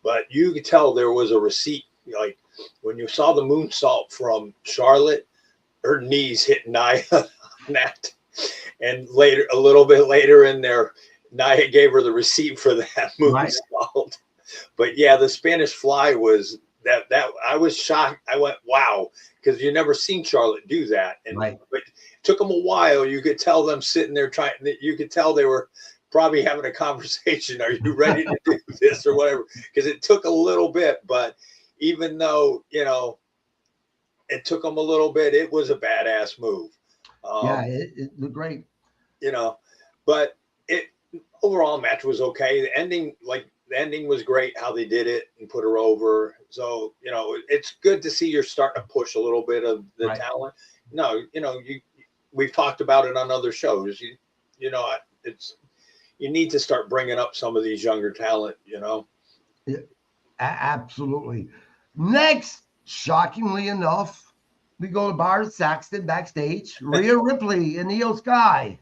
But you could tell there was a receipt. Like when you saw the moonsault from Charlotte, her knees hit Nia on that. And later, a little bit later in there, Nia gave her the receipt for that moonsault. But yeah, the Spanish Fly was that I was shocked. I went, wow, because you never seen Charlotte do that. And but it took them a while. You could tell them sitting there you could tell they were probably having a conversation. Are you ready to do this or whatever? Because it took a little bit, but even though, it took them a little bit, it was a badass move. It looked great. But overall match was okay. The ending was great, how they did it and put her over. So, it's good to see you're starting to push a little bit of the talent. No, we've talked about it on other shows. You need to start bringing up some of these younger talent, Yeah, absolutely. Next, shockingly enough, we go to Bar Saxton backstage. Rhea Ripley and Io Sky.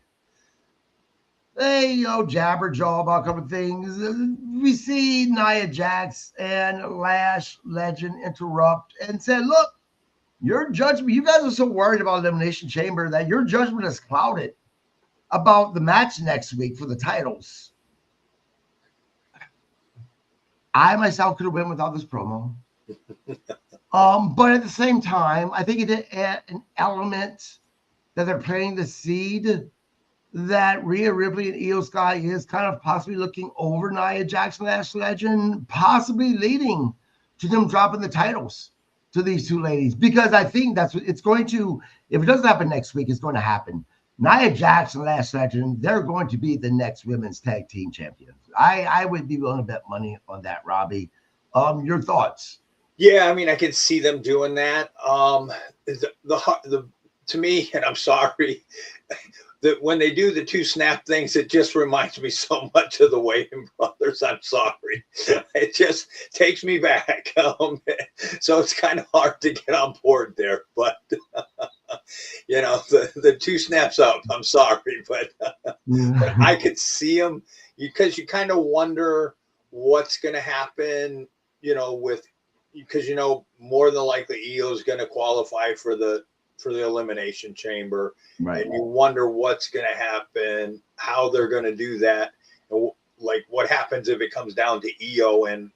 They, jabber jaw about a couple of things. We see Nia Jax and Lash Legend interrupt and said, look, your judgment, you guys are so worried about Elimination Chamber that your judgment is clouded about the match next week for the titles. I myself could have went without this promo. But at the same time, I think it did add an element that they're planting the seed that Rhea Ripley and Io Sky is kind of possibly looking over Nia Jax and Lash Legend, possibly leading to them dropping the titles to these two ladies. Because I think that's what it's going to, if it doesn't happen next week, it's going to happen. Nia Jax and Lash Legend, they're going to be the next women's tag team champions. I would be willing to bet money on that, Robbie. Your thoughts? Yeah, I mean, I can see them doing that. To me, and I'm sorry, that when they do the two snap things, it just reminds me so much of the Wayne brothers. I'm sorry. It just takes me back. So it's kind of hard to get on board there. But, the two snaps up, I'm sorry. But I could see them because you kind of wonder what's going to happen, because, more than likely Io is going to qualify for the Elimination Chamber, and you wonder what's going to happen, how they're going to do that, and like what happens if it comes down to Io and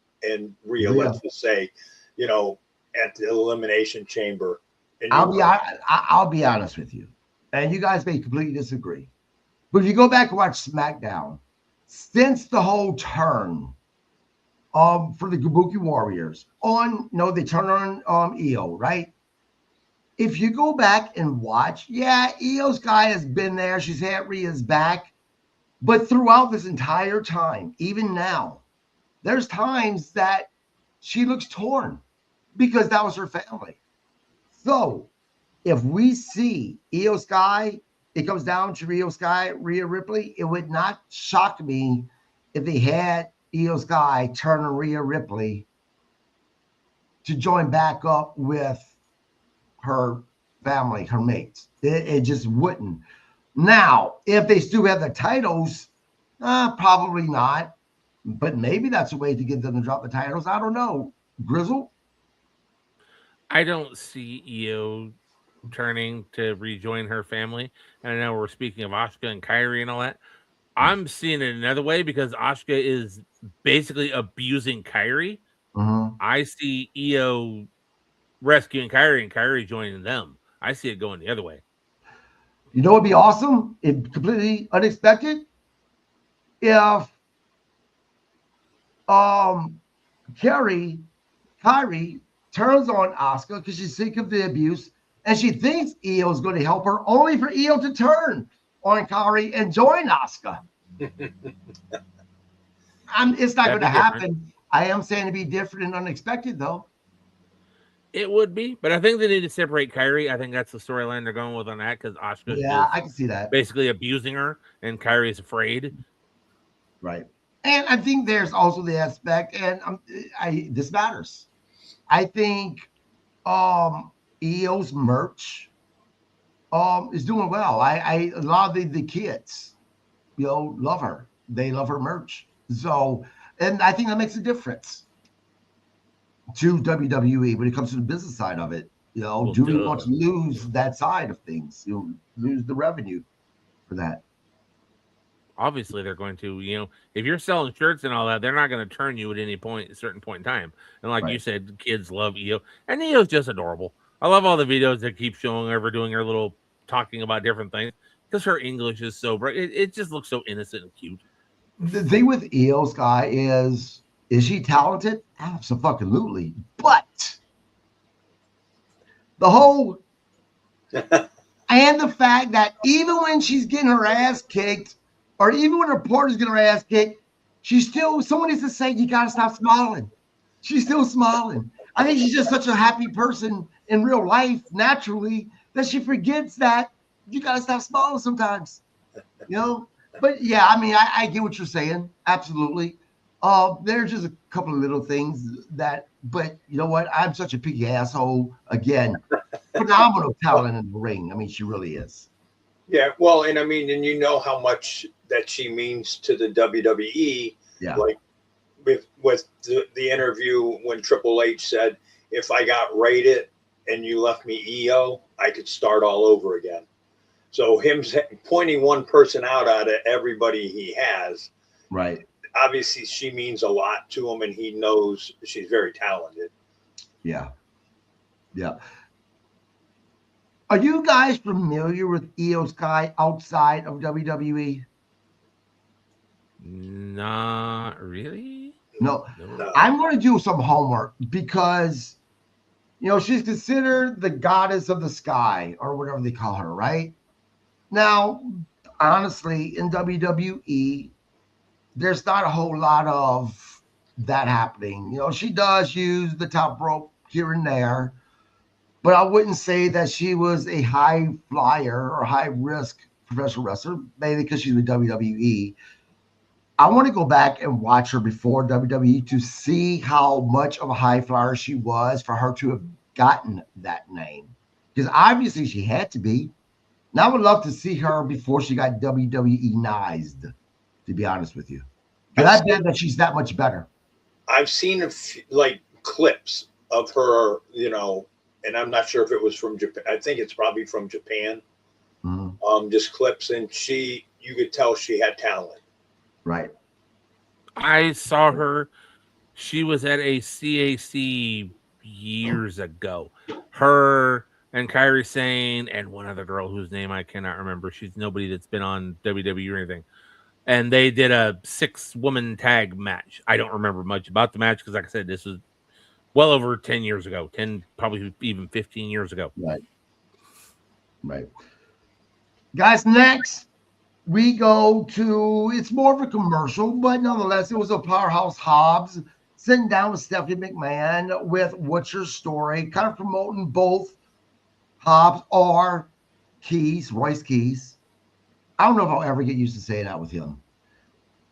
Rhea, let's just say, at the Elimination Chamber. And I'll be honest with you, and you guys may completely disagree. But if you go back and watch SmackDown, since the whole turn for the Kabuki Warriors they turn on Io, right? If you go back and watch, yeah, Io Sky has been there. She's had Rhea's back. But throughout this entire time, even now, there's times that she looks torn because that was her family. So if we see Io Sky, it comes down to Io Sky, Rhea Ripley, it would not shock me if they had Io Sky turn on Rhea Ripley to join back up with her family, her mates. It just wouldn't. Now, if they still have the titles, probably not. But maybe that's a way to get them to drop the titles. I don't know. Grizzle? I don't see Io turning to rejoin her family. And I know we're speaking of Asuka and Kairi and all that. I'm seeing it another way because Asuka is basically abusing Kairi. Mm-hmm. I see Io rescuing Kairi and Kairi joining them. I see it going the other way. You know, it'd be awesome if completely unexpected if Kairi turns on Asuka because she's sick of the abuse and she thinks Io is going to help her, only for Io to turn on Kairi and join Asuka. It's not going to happen. I am saying it'd be different and unexpected, though. It would be, but I think they need to separate Kairi. I think that's the storyline they're going with on that because Asuka is I can see that. Basically abusing her, and Kairi is afraid. Right. And I think there's also the aspect, and this matters. I think Io's merch is doing well. A lot of the kids, love her. They love her merch. So, and I think that makes a difference to WWE when it comes to the business side of it. Do we want to lose that side of things? Lose the revenue for that. Obviously, they're going to. If you're selling shirts and all that, they're not going to turn you at any point, a certain point in time. And like you said, kids love Io, and Io's just adorable. I love all the videos that keep showing her doing her little talking about different things because her English is so bright. It just looks so innocent and cute. The thing with Io Sky is she talented? Absolutely. But the whole and the fact that even when she's getting her ass kicked, or even when her partner's getting her ass kicked, someone needs to say, you got to stop smiling. She's still smiling. I think she's just such a happy person in real life, naturally, that she forgets that you got to stop smiling sometimes. But yeah, I mean, I get what you're saying. Absolutely. There's just a couple of little things but you know what? I'm such a picky asshole. Again, phenomenal talent in the ring. I mean, she really is. Yeah, well, and I mean, and how much that she means to the WWE. Yeah. Like with the interview when Triple H said, if I got rated and you left me Io, I could start all over again. So him pointing one person out of everybody he has. Right. Obviously, she means a lot to him, and he knows she's very talented. Yeah. Yeah. Are you guys familiar with Io Sky outside of WWE? Not really. No. I'm going to do some homework because, she's considered the goddess of the sky or whatever they call her, right? Now, honestly, in WWE, there's not a whole lot of that happening. She does use the top rope here and there, but I wouldn't say that she was a high flyer or high risk professional wrestler, mainly because she's with WWE. I want to go back and watch her before WWE to see how much of a high flyer she was for her to have gotten that name. Because obviously she had to be. Now I would love to see her before she got WWE-nized, to be honest with you. Because I bet that she's that much better. I've seen clips of her, and I'm not sure if it was from Japan. I think it's probably from Japan. Mm-hmm. Just clips, and you could tell she had talent. Right. I saw her. She was at a CAC years ago. Her and Kairi Sane and one other girl whose name I cannot remember. She's nobody that's been on WWE or anything. And they did a 6-woman tag match. I don't remember much about the match because, like I said, this was well over 10 years ago, 10, probably even 15 years ago. Right. Guys, next we go to, it's more of a commercial, but nonetheless, it was a Powerhouse Hobbs sitting down with Stephanie McMahon with What's Your Story, kind of promoting both Hobbs or Keys, Royce Keys. I don't know if I'll ever get used to saying that with him.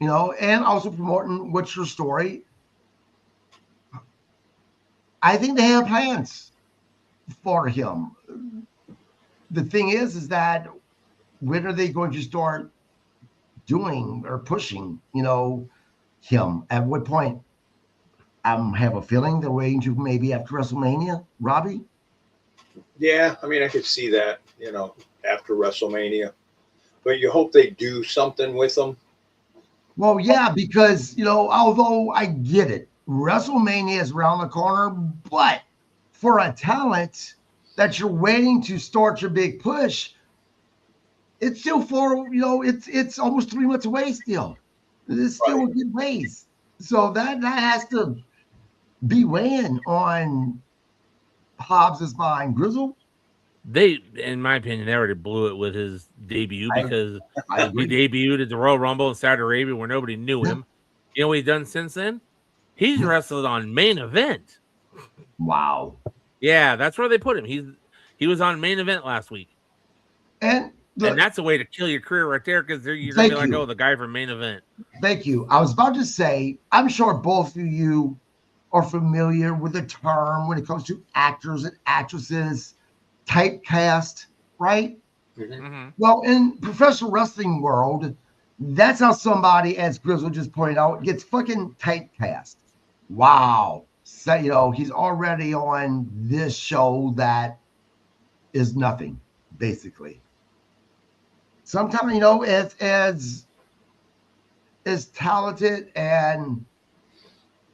And also promoting What's Your Story. I think they have plans for him. The thing is that when are they going to start doing or pushing, him? At what point? I have a feeling they're waiting to maybe after WrestleMania, Robbie? Yeah, I mean, I could see that, after WrestleMania. But you hope they do something with them. Well, yeah, because, although I get it, WrestleMania is around the corner, but for a talent that you're waiting to start your big push, it's still it's almost 3 months away still. It's still a good ways. So that has to be weighing on Hobbs's mind. Grizzle? They, in my opinion, they already blew it with his debut because I he debuted at the Royal Rumble in Saudi Arabia where nobody knew him. You know what he's done since then? He's wrestled on Main Event. Wow. Yeah, that's where they put him. He was on Main Event last week. And that's a way to kill your career right there because you're going to be like, oh, the guy from Main Event. Thank you. I was about to say, I'm sure both of you are familiar with the term when it comes to actors and actresses, typecast, right? Mm-hmm. Well, in professional wrestling world, that's how somebody, as Grizzle just pointed out, gets fucking typecast. Wow. So, he's already on this show that is nothing, basically. Sometimes, as talented and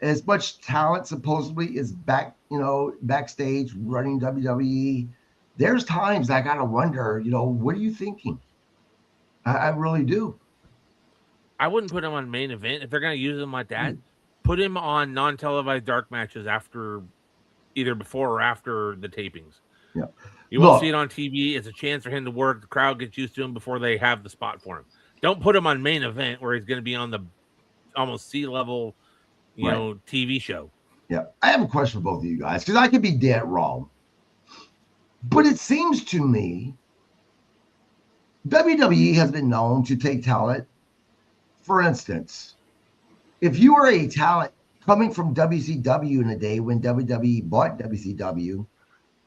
as much talent supposedly is backstage running WWE, there's times I gotta wonder, what are you thinking? I really do. I wouldn't put him on Main Event if they're gonna use him like that. Put him on non-televised dark matches after, either before or after the tapings. Yeah, you won't see it on TV. It's a chance for him to work. The crowd gets used to him before they have the spot for him. Don't put him on Main Event where he's going to be on the almost C-level, TV show. Yeah, I have a question for both of you guys because I could be dead wrong, but it seems to me WWE has been known to take talent. For instance, if you were a talent coming from WCW in a day when WWE bought WCW,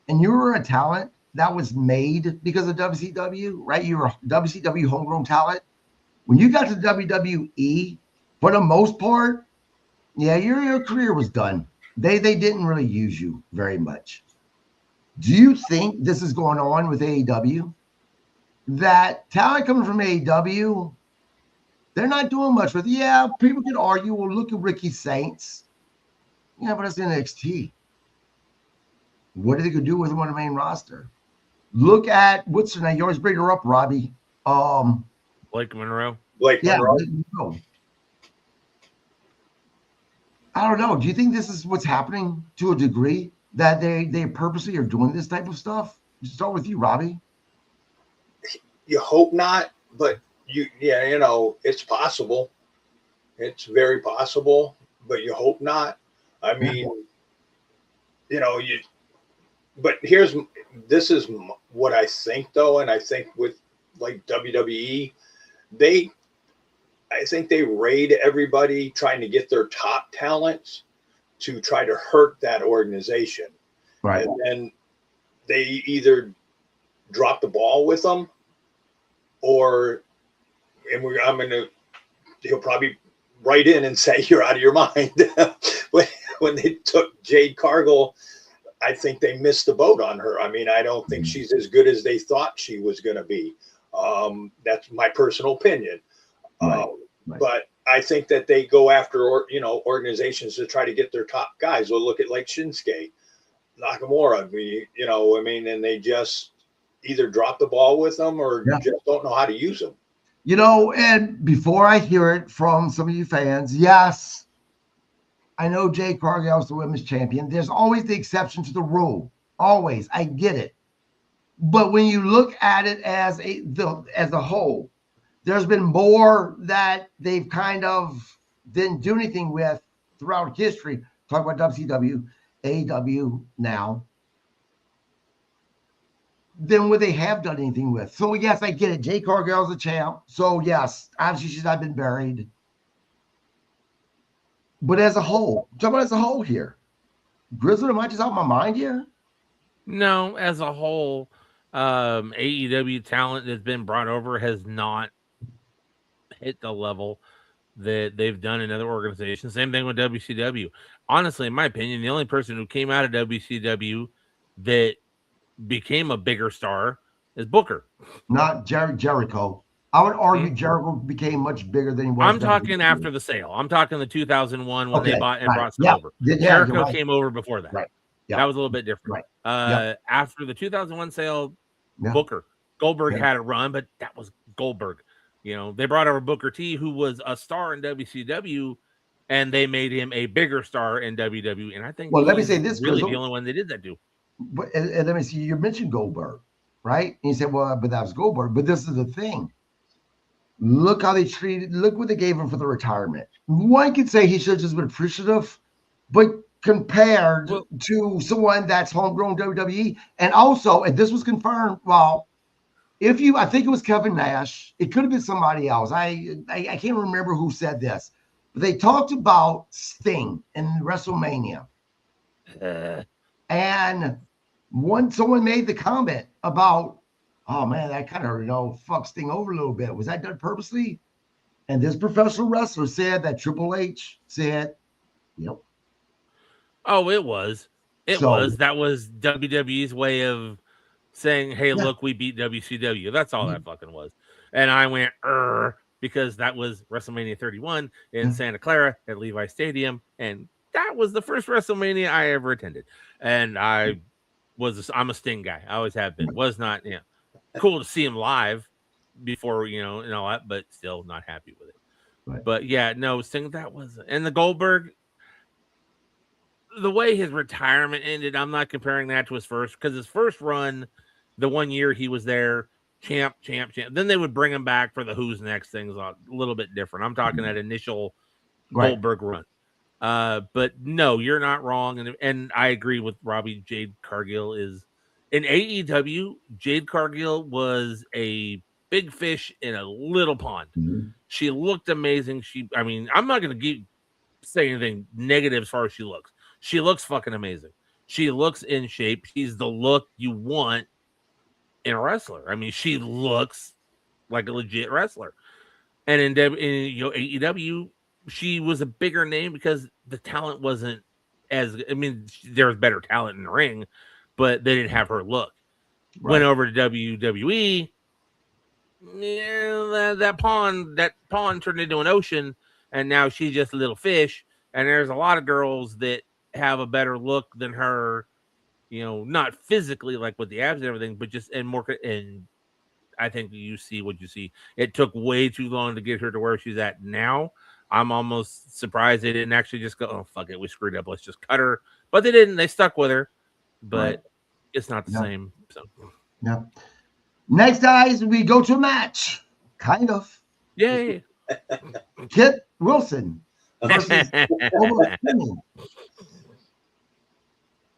and you were a talent that was made because of WCW, right? You were a WCW homegrown talent. When you got to WWE, for the most part, yeah, your career was done. They didn't really use you very much. Do you think this is going on with AEW? That talent coming from AEW, they're not doing much with. Yeah, people can argue, well, look at Ricky Saints. Yeah, but it's NXT. What are they going to do with him on the main roster? Look at, what's her name? You always bring her up, Robbie. Blake Monroe. Blake Monroe. I don't know. Do you think this is what's happening to a degree that they purposely are doing this type of stuff? Start with you, Robbie. You hope not, but it's possible. It's very possible, but you hope not. I mean, but this is what I think though. And I think with like WWE, I think they raid everybody trying to get their top talents to try to hurt that organization. Right. And then they either drop the ball with them he'll probably write in and say, you're out of your mind. When they took Jade Cargill, I think they missed the boat on her. I mean, I don't think she's as good as they thought she was going to be. That's my personal opinion. Right. But I think that they go after, organizations to try to get their top guys. We'll look at like Shinsuke. Nakamura. And they just either drop the ball with them or just don't know how to use them. And before I hear it from some of you fans, yes, I know Jade Cargill is the women's champion. There's always the exception to the rule. Always. I get it. But when you look at it as a whole, there's been more that they've kind of didn't do anything with throughout history. Talk about WCW, AEW now, than what they have done anything with. So, yes, I get it. Jade Cargill's a champ. So, yes, obviously she's not been buried. But as a whole, talk about as a whole here. Grizzled, am I just out of my mind here? No, as a whole, AEW talent that's been brought over has not hit the level that they've done in other organizations. Same thing with WCW. Honestly, in my opinion, the only person who came out of WCW that became a bigger star is Booker. Not Jericho. I would argue Jericho became much bigger than he was. I'm talking after the sale. I'm talking the 2001 when they bought and brought Scott over. Jericho came over before that. Right. That was a little bit different. Right. After the 2001 sale, Booker. Goldberg had a run, but that was Goldberg. They brought over Booker T, who was a star in WCW, and they made him a bigger star in WWE. And I think let me say this, really the only one they did that to. But and let me see, you mentioned Goldberg, right? And you said, but that was Goldberg. But this is the thing. Look how they treated, look what they gave him for the retirement. One could say he should have just been appreciative, but compared to someone that's homegrown WWE, and also, and this was confirmed, I think it was Kevin Nash, it could have been somebody else. I can't remember who said this, but they talked about Sting in WrestleMania. And someone made the comment about, oh man, that kind of fucks Sting over a little bit. Was that done purposely? And this professional wrestler said that Triple H said, yep. Oh, it was. That was WWE's way of saying, hey, look, we beat WCW. That's all that fucking was. And I went, because that was WrestleMania 31 in Santa Clara at Levi Stadium. And that was the first WrestleMania I ever attended. And I'm a Sting guy. I always have been. Was not, cool to see him live before, and all that, but still not happy with it. Right. But Sting, that was, and the Goldberg, the way his retirement ended, I'm not comparing that to his first, because his first run, the 1 year he was there, champ. Then they would bring him back for the Who's Next things, a little bit different. I'm talking that initial Goldberg run. But no, you're not wrong. And I agree with Robbie. Jade Cargill is in AEW. Jade Cargill was a big fish in a little pond. Mm-hmm. She looked amazing. I'm not going to say anything negative as far as she looks. She looks fucking amazing. She looks in shape. She's the look you want in a wrestler. She looks like a legit wrestler. And in AEW, she was a bigger name because the talent wasn't there was better talent in the ring, but they didn't have her look. Right. Went over to WWE. That pond turned into an ocean, and now she's just a little fish. And there's a lot of girls that have a better look than her, not physically like with the abs and everything, but just and I think you see what you see. It took way too long to get her to where she's at now. I'm almost surprised they didn't actually just go, oh, fuck it, we screwed up, let's just cut her. But they didn't. They stuck with her. But it's not the same. So yeah. Next, guys, we go to a match. Kind of. Yay. Kit Wilson versus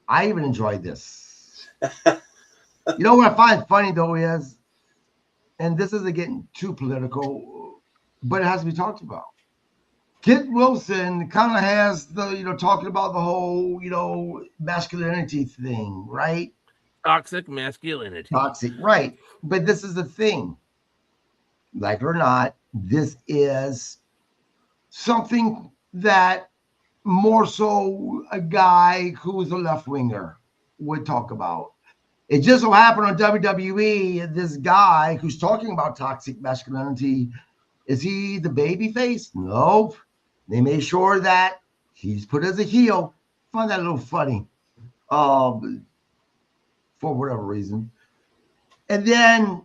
I even enjoyed this. What I find funny, though, is, and this isn't getting too political, but it has to be talked about. Kit Wilson kind of has the, talking about the whole, masculinity thing, right? Toxic masculinity. Toxic, right. But this is the thing. Like it or not, this is something that more so a guy who's a left winger would talk about. It just so happened on WWE, this guy who's talking about toxic masculinity, is he the baby face? Nope. They made sure that he's put as a heel. Find that a little funny. for whatever reason. And then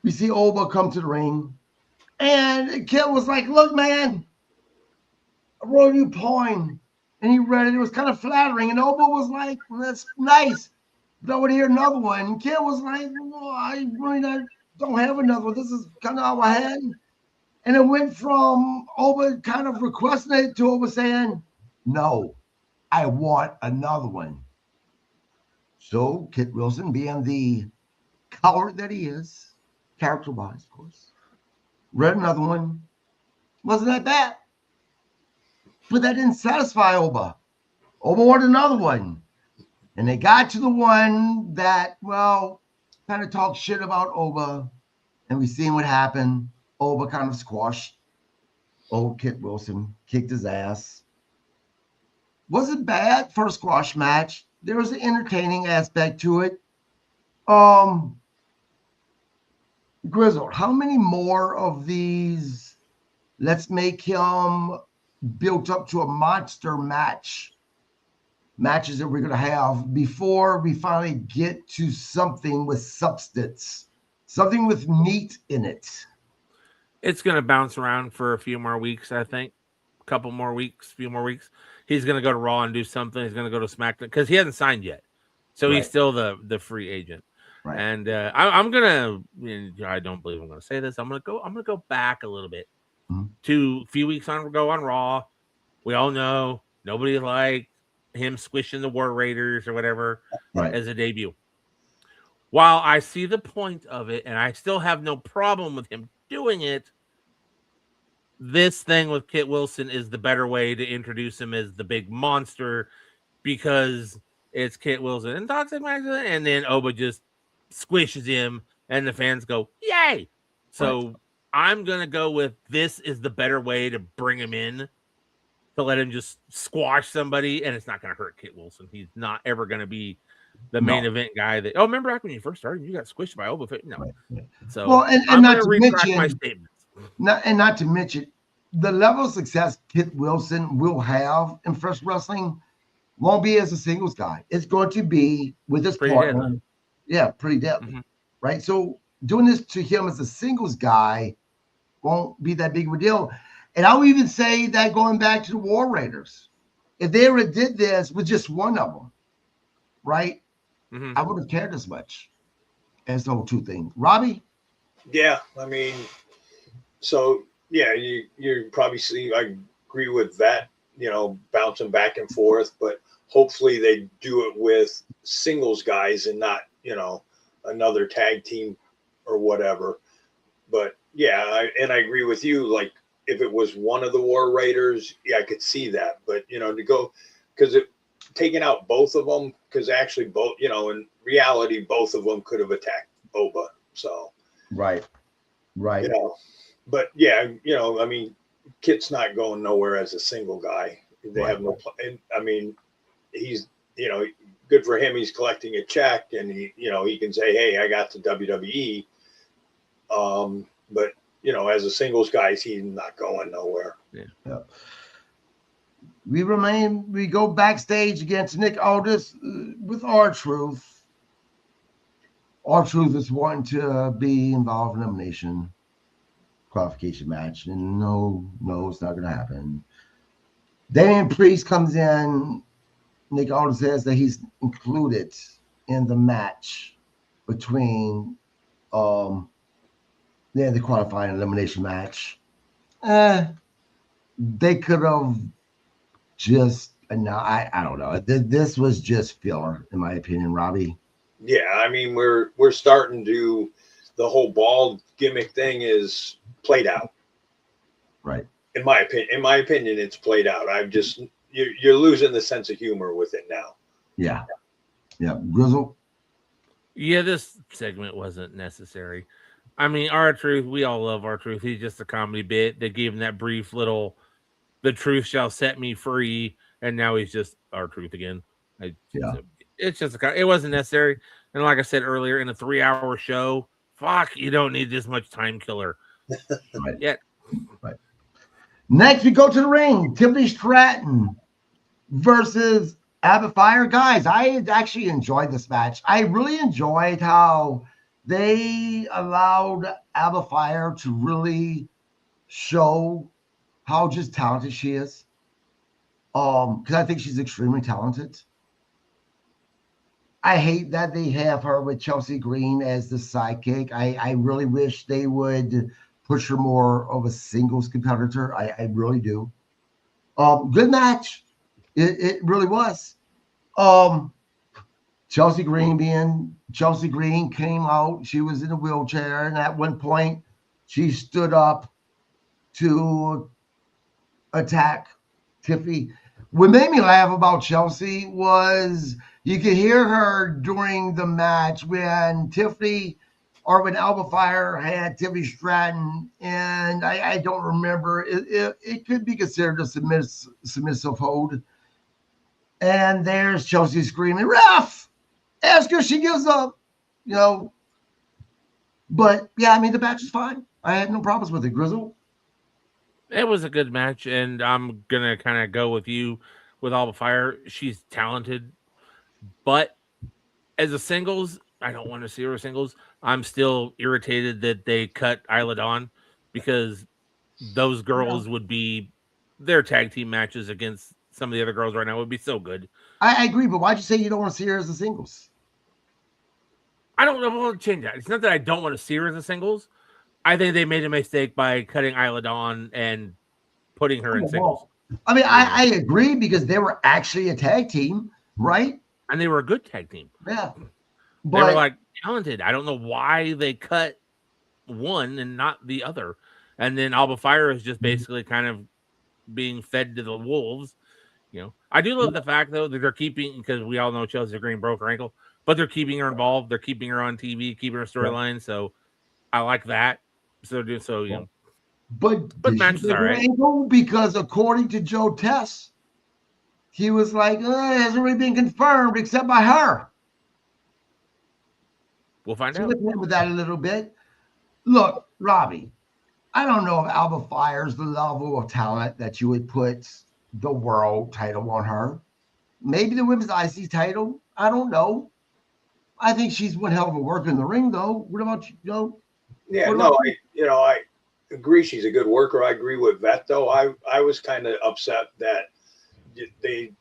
we see Oba come to the ring. And Kid was like, look, man, I wrote you a poem. And he read it. It was kind of flattering. And Oba was like, well, that's nice. But I would hear another one. And Kid was like, well, I really don't have another one. This is kind of all I had. And it went from Oba kind of requesting it to Oba saying, no, I want another one. So Kit Wilson, being the coward that he is, character-wise, of course, read another one. Wasn't that bad? But that didn't satisfy Oba. Oba wanted another one. And they got to the one that, well, kind of talked shit about Oba. And we seen what happened. Oba kind of squashed old Kit Wilson, kicked his ass. Wasn't bad for a squash match. There was an entertaining aspect to it. Grizzled, how many more of these let's make him built up to a monster matches that we're going to have before we finally get to something with substance, something with meat in it? It's going to bounce around for a few more weeks, I think. A couple more weeks, few more weeks. He's going to go to Raw and do something. He's going to go to SmackDown because he hasn't signed yet. So He's still the free agent. Right. And I'm going to, I don't believe I'm going to say this. I'm going to go back a little bit to a few weeks ago on Raw. We all know nobody liked him squishing the War Raiders or whatever as a debut. While I see the point of it, and I still have no problem with him doing it, this thing with Kit Wilson is the better way to introduce him as the big monster because it's Kit Wilson and Toxic Max, and then Oba just squishes him, and the fans go, yay! So I'm going to go with this is the better way to bring him in, to let him just squash somebody, and it's not going to hurt Kit Wilson. He's not ever going to be the main event guy that, remember back when you first started, you got squished by Oba? No. Right. So well, and I'm not to retract my statements. Not to mention, the level of success Kit Wilson will have in professional wrestling won't be as a singles guy. It's going to be with his partner. Deadly. Yeah, pretty deadly. Right? So doing this to him as a singles guy won't be that big of a deal. And I'll even say that going back to the War Raiders, if they ever did this with just one of them, right, I wouldn't have cared as much as those two things. Robbie? Yeah, I mean, so, yeah, you probably see, I agree with that, bouncing back and forth, but hopefully they do it with singles guys and not, another tag team or whatever. But, yeah, I agree with you, like, if it was one of the War Raiders, yeah, I could see that. But, to go, because taking out both of them, because actually both, in reality, both of them could have attacked Oba. So, right. But yeah, I mean, Kit's not going nowhere as a single guy. They have no plan. I mean, he's, good for him. He's collecting a check and he can say, hey, I got to WWE. But, as a singles guy, he's not going nowhere. Yeah. We go backstage against Nick Aldis with R-Truth. R-Truth is wanting to be involved in elimination qualification match. And no, it's not going to happen. Damian Priest comes in. Nick Aldis says that he's included in the match between the qualifying elimination match. They could have just, I don't know. This was just filler, in my opinion, Robbie. Yeah, I mean, we're starting to, the whole ball gimmick thing is played out. Right. In my opinion, it's played out. You're losing the sense of humor with it now. Yeah. Grizzle. Yeah, this segment wasn't necessary. I mean, R-Truth, we all love R-Truth. He's just a comedy bit. They gave him that brief little, the truth shall set me free, and now he's just R-Truth again. It's just it wasn't necessary. And like I said earlier, in a 3-hour show, you don't need this much time killer. Right. Yet. Next, we go to the ring. Tiffany Stratton versus Abbott Fire, guys, I actually enjoyed this match. I really enjoyed how they allowed Abbott Fire to really show how just talented she is. Because I think she's extremely talented. I hate that they have her with Chelsea Green as the sidekick. I really wish they would push her more of a singles competitor. I really do. Good match. It really was. Chelsea Green came out. She was in a wheelchair, and at one point, she stood up to attack Tiffy. What made me laugh about Chelsea was you could hear her during the match when Tiffany or when Alba Fire had Tiffany Stratton, and I don't remember. It could be considered a submissive hold. And there's Chelsea screaming, "Ref! Ask her if she gives up." You know. But yeah, I mean the match is fine. I had no problems with it, Grizzle. It was a good match, and I'm gonna kind of go with you with Alba Fire. She's talented, but as a singles, I don't want to see her singles. I'm still irritated that they cut Isla Dawn because those girls would be their tag team matches against some of the other girls right now would be so good. I agree, but why'd you say you don't want to see her as a singles? I don't know. I want to change that. It's not that I don't want to see her as a singles. I think they made a mistake by cutting Isla Dawn and putting her in singles. I mean, I agree because they were actually a tag team, right? And they were a good tag team. Yeah. They were like talented. I don't know why they cut one and not the other. And then Alba Fire is just basically kind of being fed to the wolves. You know, I do love the fact though that they're keeping, because we all know Chelsea Green broke her ankle, but they're keeping her involved. They're keeping her on TV, keeping her storyline. So I like that. So you know. But matches are right. Because according to Joe Tess, he was like, it hasn't really been confirmed except by her. We'll find out. Let's with that a little bit. Look, Robbie, I don't know if Alba Fire's the level of talent that you would put the world title on her. Maybe the women's IC title. I don't know. I think she's one hell of a worker in the ring, though. What about you, Joe? Yeah, no, I agree she's a good worker. I agree with Vet, though. I was kind of upset that they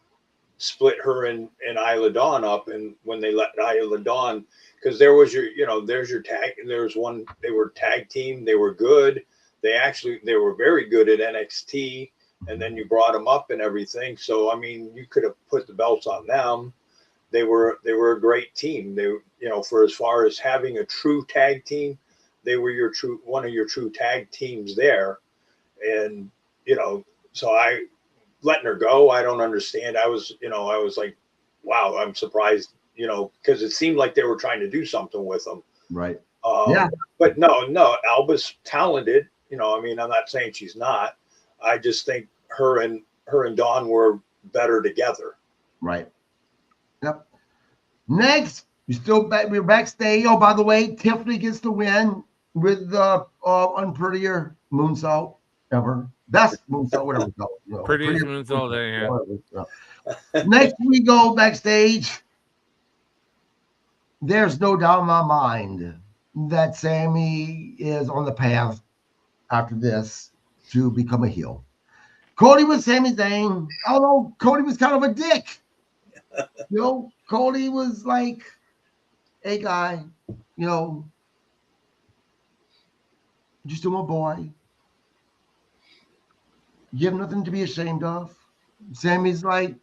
split her and Isla Dawn up, and when they let Isla Dawn, because there was there's your tag, and there was one, they were tag team, they were good. They were very good at NXT, and then you brought them up and everything. So, I mean, you could have put the belts on them. They were a great team. They, for as far as having a true tag team, they were one of your true tag teams there. And, so letting her go, I don't understand. I was like, wow, I'm surprised, because it seemed like they were trying to do something with them. Right. Yeah. But no, Alba's talented. I mean, I'm not saying she's not. I just think her and Dawn were better together. Right. Yep. Next, we're backstage. Oh, by the way, Tiffany gets the win with the unprettier moonsault ever. Best moonsault, whatever it's called. Prettiest moonsault there, yeah. Next, we go backstage. There's no doubt in my mind that Sammy is on the path after this to become a heel. Cody was Sami Zayn, although Cody was kind of a dick. Cody was like, hey, guy, just my boy. You have nothing to be ashamed of. Sammy's like,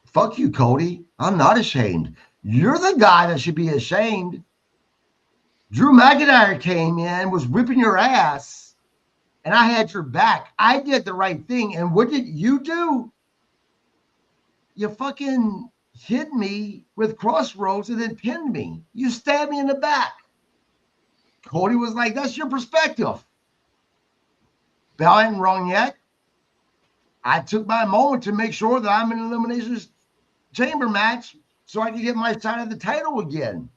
fuck you, Cody. I'm not ashamed. You're the guy that should be ashamed. Drew McIntyre came in, was whipping your ass, and I had your back. I did the right thing. And what did you do? You fucking hit me with crossroads and then pinned me. You stabbed me in the back. Cody was like, that's your perspective. Bell ain't wrong yet. I took my moment to make sure that I'm in an Elimination Chamber match so I can get my side of the title again.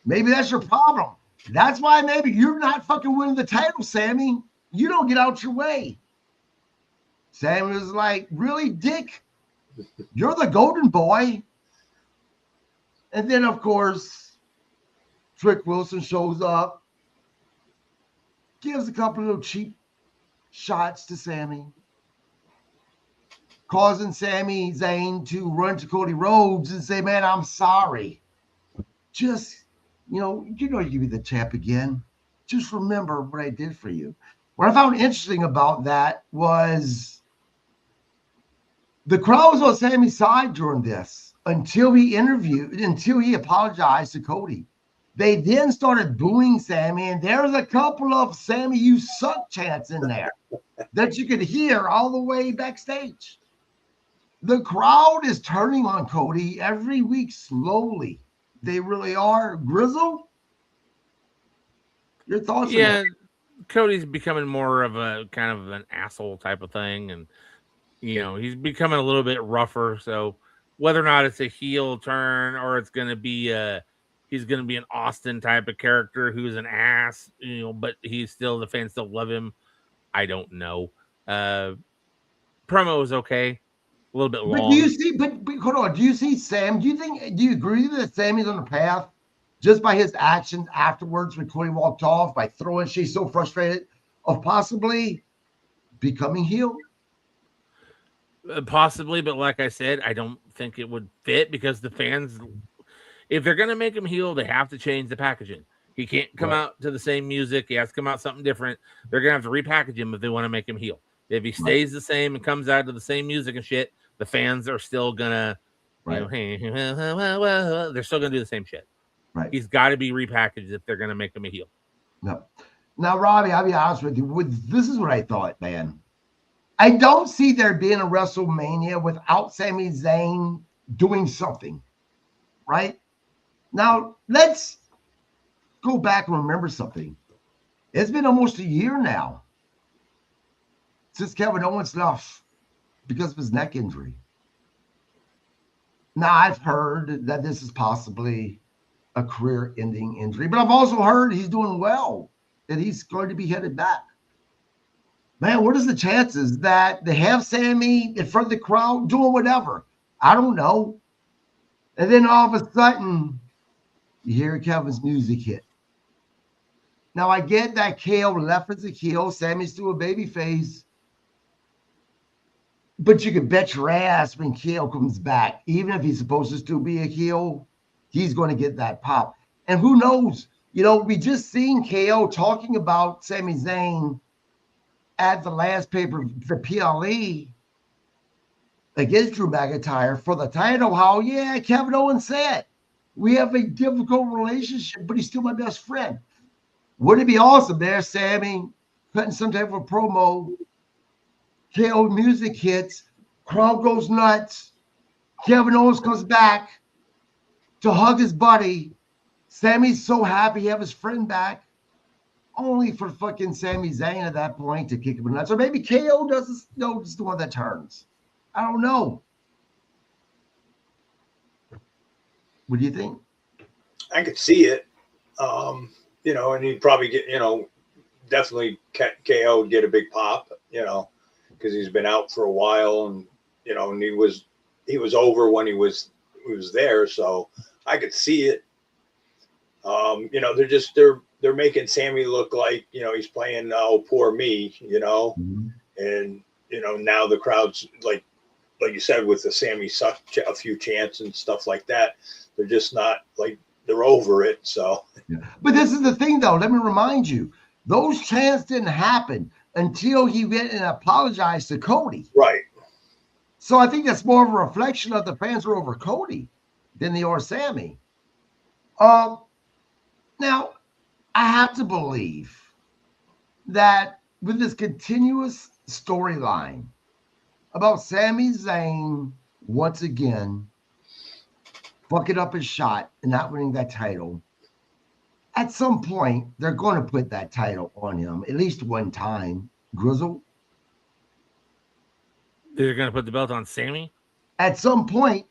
Maybe that's your problem. That's why maybe you're not fucking winning the title, Sammy. You don't get out your way. Sammy was like, really, dick? You're the golden boy. And then, of course, Trick Wilson shows up, gives a couple of little cheap shots to Sammy, causing Sami Zayn to run to Cody Rhodes and say, man, I'm sorry. Just, you be the champ again. Just remember what I did for you. What I found interesting about that was the crowd was on Sami's side during this until he apologized to Cody. They then started booing Sami, and there's a couple of Sami, you suck chants in there that you could hear all the way backstage. The crowd is turning on Cody every week slowly. They really are. Grizzle, your thoughts? Yeah, Cody's becoming more of a kind of an asshole type of thing, and he's becoming a little bit rougher. So whether or not it's a heel turn or it's going to be he's going to be an Austin type of character who's an ass, but the fans still love him. I don't know. Promo is okay. A little bit long. But do you see, but hold on, do you see Sam? Do you agree that Sammy's on the path just by his actions afterwards when Cody walked off by throwing, she's so frustrated of possibly becoming heel? Possibly, but like I said, I don't think it would fit because the fans, if they're going to make him heel, they have to change the packaging. He can't come out to the same music. He has to come out something different. They're going to have to repackage him if they want to make him heel. If he stays the same and comes out to the same music and shit, the fans are still going to, they're still going to do the same shit. Right. He's got to be repackaged if they're going to make him a heel. No. Now, Robbie, I'll be honest with you. This is what I thought, man. I don't see there being a WrestleMania without Sami Zayn doing something, right? Now, let's go back and remember something. It's been almost a year now since Kevin Owens left because of his neck injury. Now, I've heard that this is possibly a career-ending injury, but I've also heard he's doing well, that he's going to be headed back. Man, what is the chances that they have Sami in front of the crowd doing whatever? I don't know. And then all of a sudden, you hear Kevin's music hit. Now, I get that KO left as a heel. Sami's still a baby face. But you can bet your ass when KO comes back, even if he's supposed to still be a heel, he's going to get that pop. And who knows? We just seen KO talking about Sami Zayn at the last paper for PLE against Drew McIntyre for the title. How, Kevin Owens said, we have a difficult relationship, but he's still my best friend. Wouldn't it be awesome there, Sami, cutting some type of promo, KO music hits, crowd goes nuts, Kevin Owens comes back to hug his buddy. Sami's so happy he have his friend back, only for fucking Sami Zayn at that point to kick him in the nuts. Or maybe KO doesn't know, just the one that turns. I don't know. What do you think? I could see it. And he'd probably get, definitely KO would get a big pop, because he's been out for a while and, and he was over when he was there. So I could see it. They're making Sami look like, he's playing, oh, poor me, Mm-hmm. And, now the crowd's like you said, with the Sami suck a few chants and stuff like that, they're just not like, they're over it. So, But this is the thing, though. Let me remind you, those chants didn't happen until he went and apologized to Cody. Right. So I think that's more of a reflection of the fans are over Cody than they are Sami. Now, I have to believe that with this continuous storyline about Sami Zayn once again fucking up his shot and not winning that title, at some point, they're going to put that title on him at least one time. Grizzle? They're going to put the belt on Sami? At some point.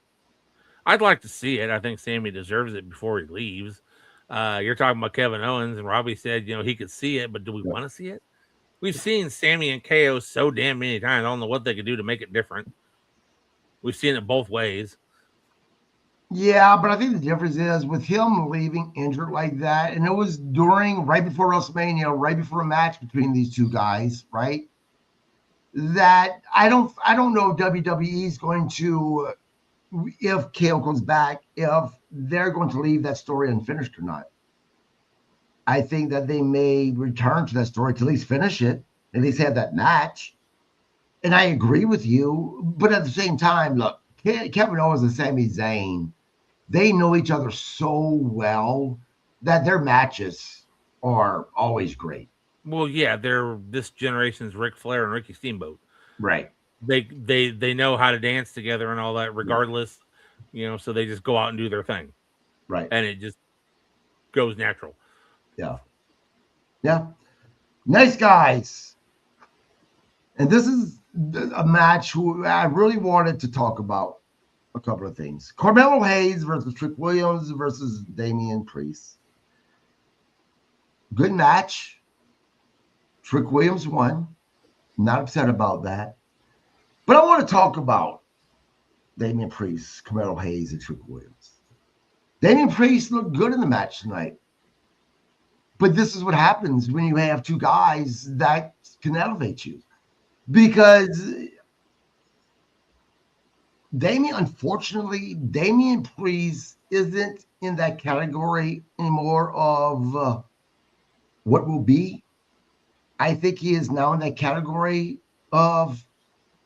I'd like to see it. I think Sami deserves it before he leaves. You're talking about Kevin Owens, and Robbie said, he could see it, but do we want to see it? We've seen Sami and KO so damn many times. I don't know what they could do to make it different. We've seen it both ways. Yeah, but I think the difference is with him leaving injured like that, and it was right before WrestleMania, right before a match between these two guys, right? That I don't know if WWE is going to, if KO comes back, if they're going to leave that story unfinished or not. I think that they may return to that story to at least finish it, at least have that match. And I agree with you, but at the same time, look, Kevin Owens and Sami Zayn, they know each other so well that their matches are always great. Well, yeah, they're this generation's Ric Flair and Ricky Steamboat. Right. They know how to dance together and all that, regardless, so they just go out and do their thing. Right. And it just goes natural. Yeah. Yeah. Nice guys. And this is a match who I really wanted to talk about a couple of things. Carmelo Hayes versus Trick Williams versus Damian Priest. Good match. Trick Williams won. Not upset about that. But I want to talk about Damian Priest, Carmelo Hayes, and Trick Williams. Damian Priest looked good in the match tonight. But this is what happens when you have two guys that can elevate you. Because unfortunately, Damian Priest isn't in that category anymore of what will be. I think he is now in that category of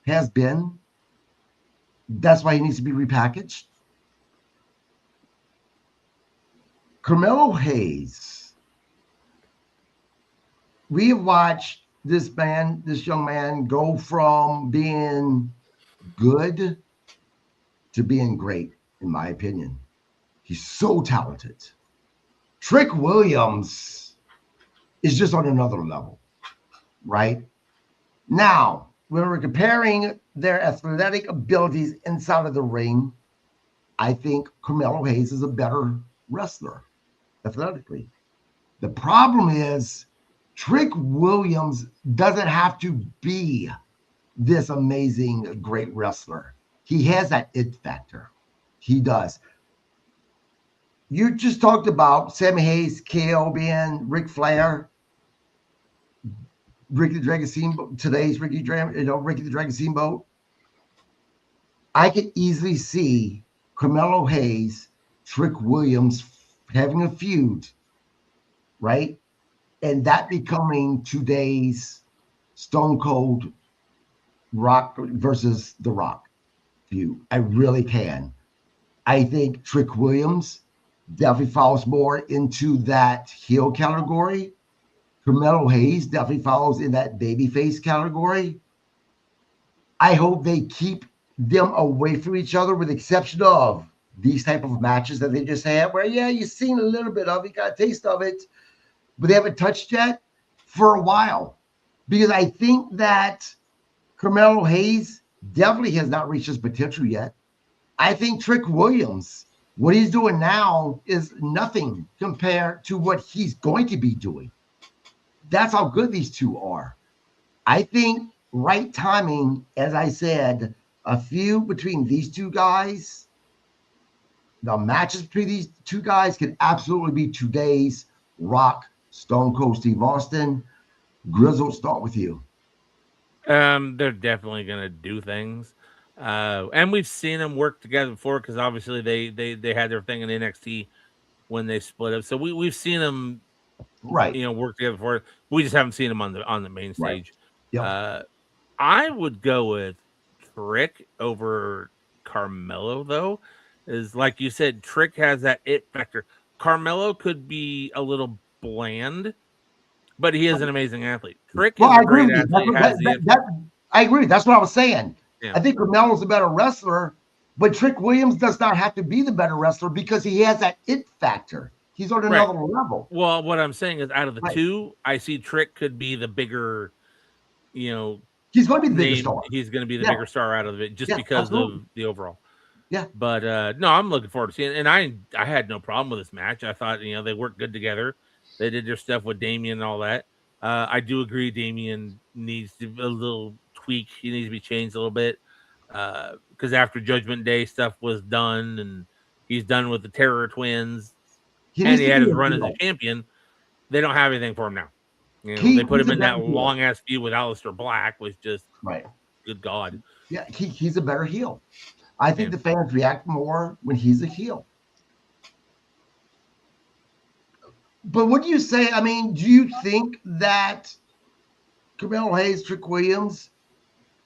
has been. That's why he needs to be repackaged. Carmelo Hayes. We have watched this young man, go from being good to being great, in my opinion. He's so talented. Trick Williams is just on another level, right? Now, when we're comparing their athletic abilities inside of the ring, I think Carmelo Hayes is a better wrestler athletically. The problem is Trick Williams doesn't have to be this amazing, great wrestler. He has that it factor. He does. You just talked about Sami Hayes, KO being Ric Flair, Ricky the Dragon Steamboat, today's Ricky the Dragon Steamboat. I could easily see Carmelo Hayes, Trick Williams having a feud, right? And that becoming today's Stone Cold Rock versus The Rock feud. I really can. I think Trick Williams definitely falls more into that heel category. Carmelo Hayes definitely falls in that babyface category. I hope they keep them away from each other, with the exception of these type of matches that they just had, where, yeah, you've seen a little bit of it, got a taste of it, but they haven't touched yet for a while. Because I think that Carmelo Hayes definitely has not reached his potential yet. I think Trick Williams, what he's doing now is nothing compared to what he's going to be doing. That's how good these two are. I think right timing, as I said, a feud between these two guys, the matches between these two guys can absolutely be today's Rock, Stone Cold Steve Austin. Grizzled, start with you. They're definitely gonna do things, and we've seen them work together before, because obviously they had their thing in NXT when they split up. So we've seen them, right? Work together before. We just haven't seen them on the main stage. Right. Yep. I would go with Trick over Carmelo, though. Is like you said, Trick has that it factor. Carmelo could be a little bland, but he is an amazing athlete. Trick is a great athlete. I agree. That's what I was saying. Yeah. I think Carmelo's a better wrestler, but Trick Williams does not have to be the better wrestler because he has that it factor. He's on another level. Well, what I'm saying is, out of the two, I see Trick could be the bigger, he's going to be the bigger star. He's going to be the bigger star out of it, just because of the overall. Yeah. But no, I'm looking forward to seeing it. And I had no problem with this match. I thought, they worked good together. They did their stuff with Damian and all that. I do agree Damian needs a little tweak. He needs to be changed a little bit. because after Judgment Day stuff was done, and he's done with the Terror Twins, and he had his run as a champion, they don't have anything for him now. You know, they put him in that long ass feud with Aleister Black, was just good God. Yeah, he's a better heel. I think the fans react more when he's a heel. But what do you say? I mean, do you think that Carmelo Hayes, Trick Williams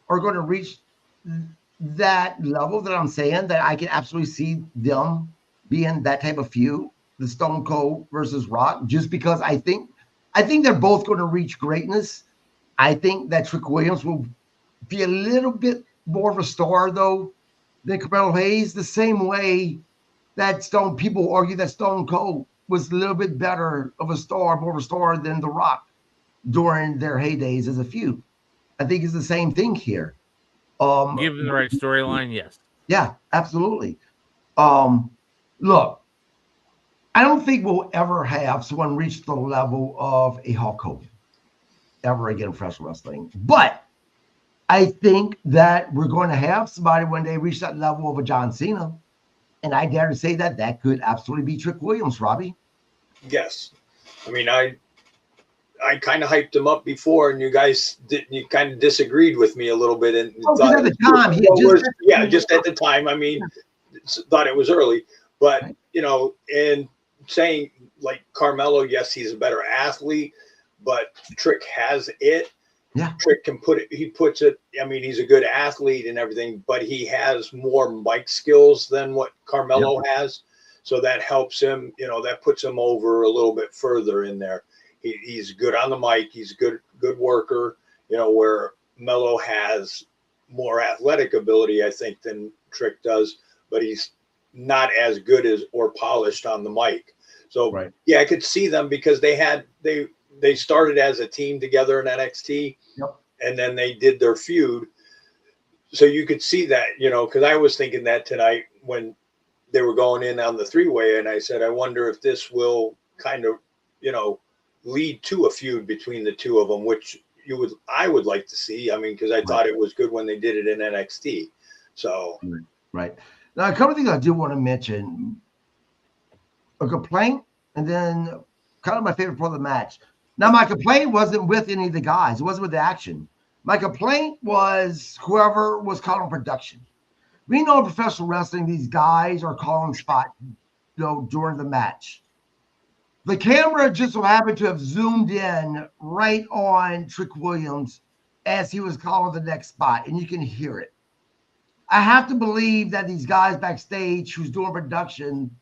are going to reach that level that I'm saying, that I can absolutely see them being that type of feud, the Stone Cold versus Rock, just because I think they're both going to reach greatness. I think that Trick Williams will be a little bit more of a star, though, than Carmelo Hayes, the same way that people argue that Stone Cold was a little bit better of a star, more of a star than The Rock during their heydays as a feud. I think it's the same thing here. Given the right storyline, yes. Yeah, absolutely. Look, I don't think we'll ever have someone reach the level of a Hulk Hogan ever again in professional wrestling. But I think that we're going to have somebody one day reach that level of a John Cena. And I dare to say that could absolutely be Trick Williams, Robbie. Yes. I mean, I kind of hyped him up before, and you guys kind of disagreed with me a little bit. And at the time, just at the time. I mean, thought it was early, but you know, and saying like Carmelo, yes, he's a better athlete, but Trick has it. Yeah, Trick can put it. He puts it. I mean, he's a good athlete and everything, but he has more mic skills than what Carmelo has. So that helps him. You know, that puts him over a little bit further in there. He's good on the mic. He's good worker. You know, where Melo has more athletic ability, I think, than Trick does, but he's not as good as or polished on the mic. So yeah, I could see them because they started as a team together in NXT, and then they did their feud. So you could see that, you know, because I was thinking that tonight when they were going in on the three-way, and I said, I wonder if this will kind of, you know, lead to a feud between the two of them, which I would like to see. I mean, because I thought it was good when they did it in NXT. So now a couple of things I do want to mention: a complaint, and then kind of my favorite part of the match. Now, my complaint wasn't with any of the guys; it wasn't with the action. My complaint was whoever was calling production. We know in professional wrestling, these guys are calling spot, you know, during the match. The camera just so happened to have zoomed in right on Trick Williams as he was calling the next spot, and you can hear it. I have to believe that these guys backstage who's doing production,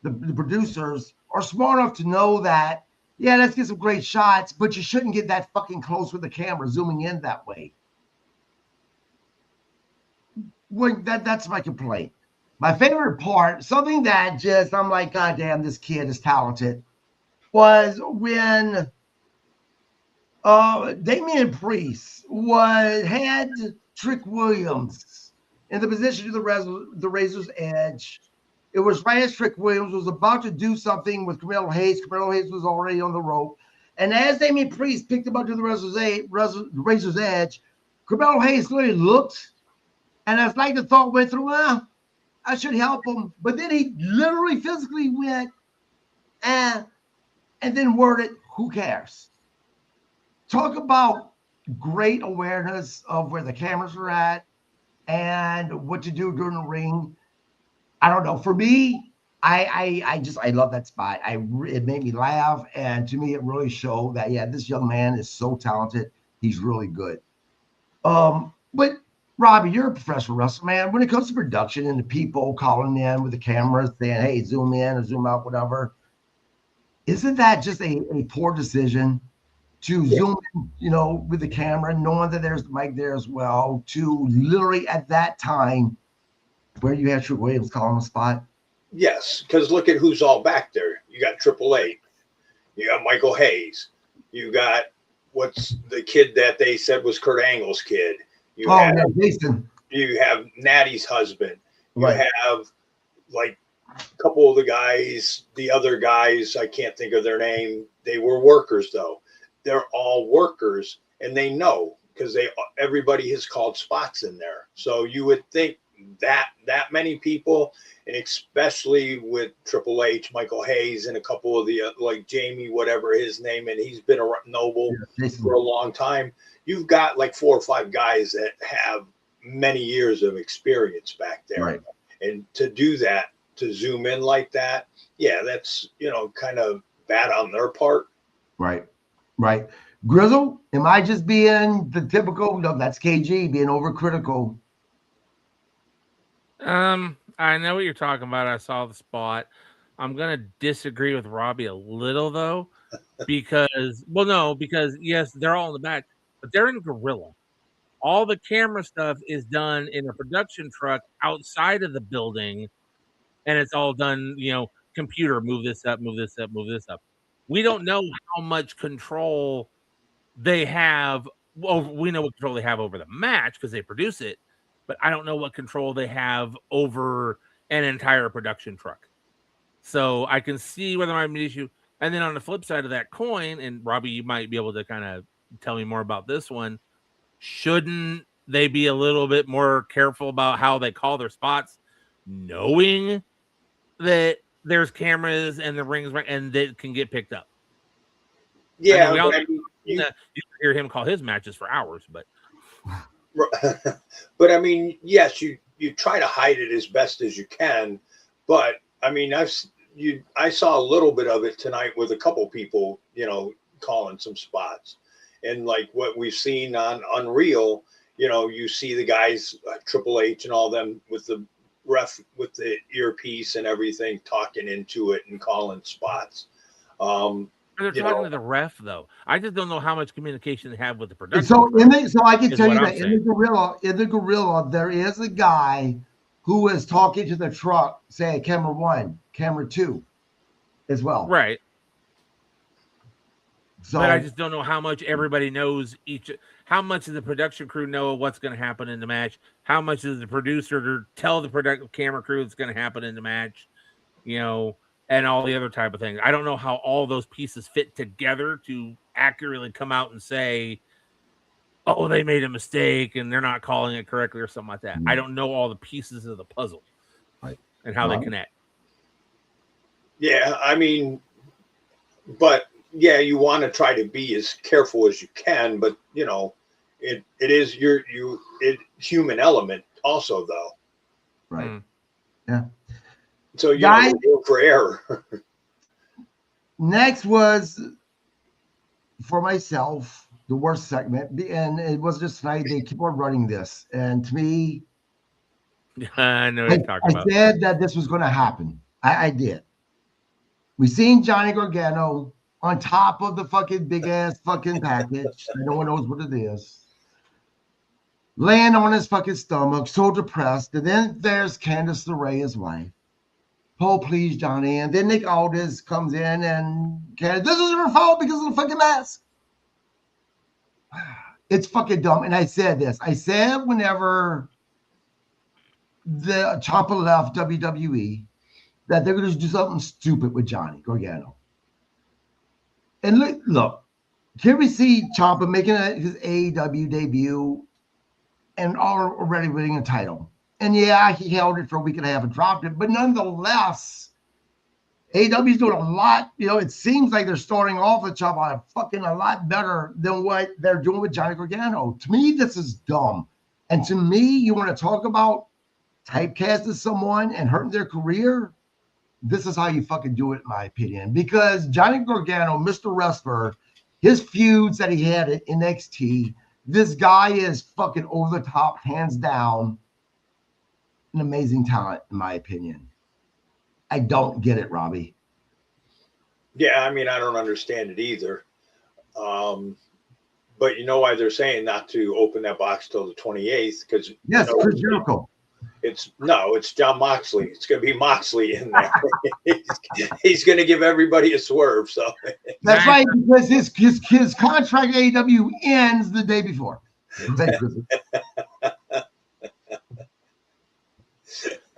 the producers, are smart enough to know that, yeah, let's get some great shots, but you shouldn't get that fucking close with the camera zooming in that way. That's my complaint. My favorite part, something that just, I'm like, God damn, this kid is talented, was when Damian Priest had Trick Williams in the position of the Razor's Edge. It was right as Trick Williams was about to do something with Carmelo Hayes. Carmelo Hayes was already on the rope. And as Damian Priest picked him up to the Razor's Edge, Carmelo Hayes literally looked, and it's like the thought went through, I should help him. But then he literally physically went, and then worded, who cares? Talk about great awareness of where the cameras are at and what to do during the ring. I don't know. For me, I love that spot. It made me laugh, and to me, it really showed that this young man is so talented. He's really good. But Robbie, you're a professional wrestler, man. When it comes to production and the people calling in with the cameras saying, "Hey, zoom in or zoom out, whatever," isn't that just a poor decision to zoom in, you know, with the camera, knowing that there's the mic there as well, to literally at that time where you had Trick Williams calling a spot? Yes, because look at who's all back there. You got Triple H, you got Michael Hayes, you got what's the kid that they said was Kurt Angle's kid. You have Natty's husband. You have like a couple of the guys, the other guys, I can't think of their name. They were workers though. They're all workers, and they know because everybody has called spots in there. So you would think that many people, and especially with Triple H, Michael Hayes, and a couple of the like Jamie, whatever his name, and he's been a Noble for a long time. You've got like 4 or 5 guys that have many years of experience back there, right. And to do that, to zoom in like that, yeah, that's kind of bad on their part. Right. Grizzle, am I just being the typical? No, that's KG being overcritical. I know what you're talking about. I saw the spot. I'm gonna disagree with Robbie a little though, because yes, they're all in the back, but they're in Gorilla. All the camera stuff is done in a production truck outside of the building, and it's all done, computer, move this up, move this up, move this up. We don't know how much control they have. Well, we know what control they have over the match because they produce it, but I don't know what control they have over an entire production truck. So I can see where there might be an issue. And then on the flip side of that coin, and Robbie, you might be able to kind of tell me more about this one. Shouldn't they be a little bit more careful about how they call their spots, knowing that there's cameras and the rings and that can get picked up? Yeah, you hear him call his matches for hours, but but I mean, yes, you try to hide it as best as you can, but I mean, I saw a little bit of it tonight with a couple people, calling some spots, and like what we've seen on Unreal, you see the guys, Triple H and all them with the ref with the earpiece and everything, talking into it and calling spots. They're talking to the ref, though. I just don't know how much communication they have with the production. So I can tell you that in the Gorilla, there is a guy who is talking to the truck, say camera 1, camera 2, as well. Right. So, but I just don't know how much everybody knows how much does the production crew know what's going to happen in the match? How much does the producer tell the camera crew it's going to happen in the match? And all the other type of things. I don't know how all those pieces fit together to accurately come out and say, oh, they made a mistake and they're not calling it correctly or something like that. I don't know all the pieces of the puzzle, right, and how they connect. Yeah, I mean, but yeah, you want to try to be as careful as you can, but it is it's human element also, though. Right. Yeah. So guys, look for error. Next was for myself the worst segment, and it was just tonight. They keep on running this, and to me, I know what you're talking about. I said that this was going to happen. I did. We seen Johnny Gargano on top of the fucking big ass fucking package. No one knows what it is. Laying on his fucking stomach, so depressed. And then there's Candice LeRae, his wife. Oh, please, Johnny. And then Nick Aldis comes in and this is her fault because of the fucking mask. It's fucking dumb. And I said this. I said whenever the Ciampa left WWE that they're going to do something stupid with Johnny Gargano. And look, here we see Ciampa making his AEW debut and already winning a title. And yeah, he held it for a week and a half and dropped it. But nonetheless, AEW's doing a lot. It seems like they're starting off with Ciampa a lot better than what they're doing with Johnny Gargano. To me, this is dumb. And to me, you want to talk about typecasting someone and hurting their career? This is how you fucking do it, in my opinion. Because Johnny Gargano, Mr. Wrestler, his feuds that he had at NXT, this guy is fucking over the top, hands down. An amazing talent, in my opinion. I don't get it, Robbie. Yeah, I mean, I don't understand it either. But you know why they're saying not to open that box till the 28th? Because yes, Chris Jericho. It's Jon Moxley. It's going to be Moxley in there. he's going to give everybody a swerve. So that's right, because his contract AEW ends the day before.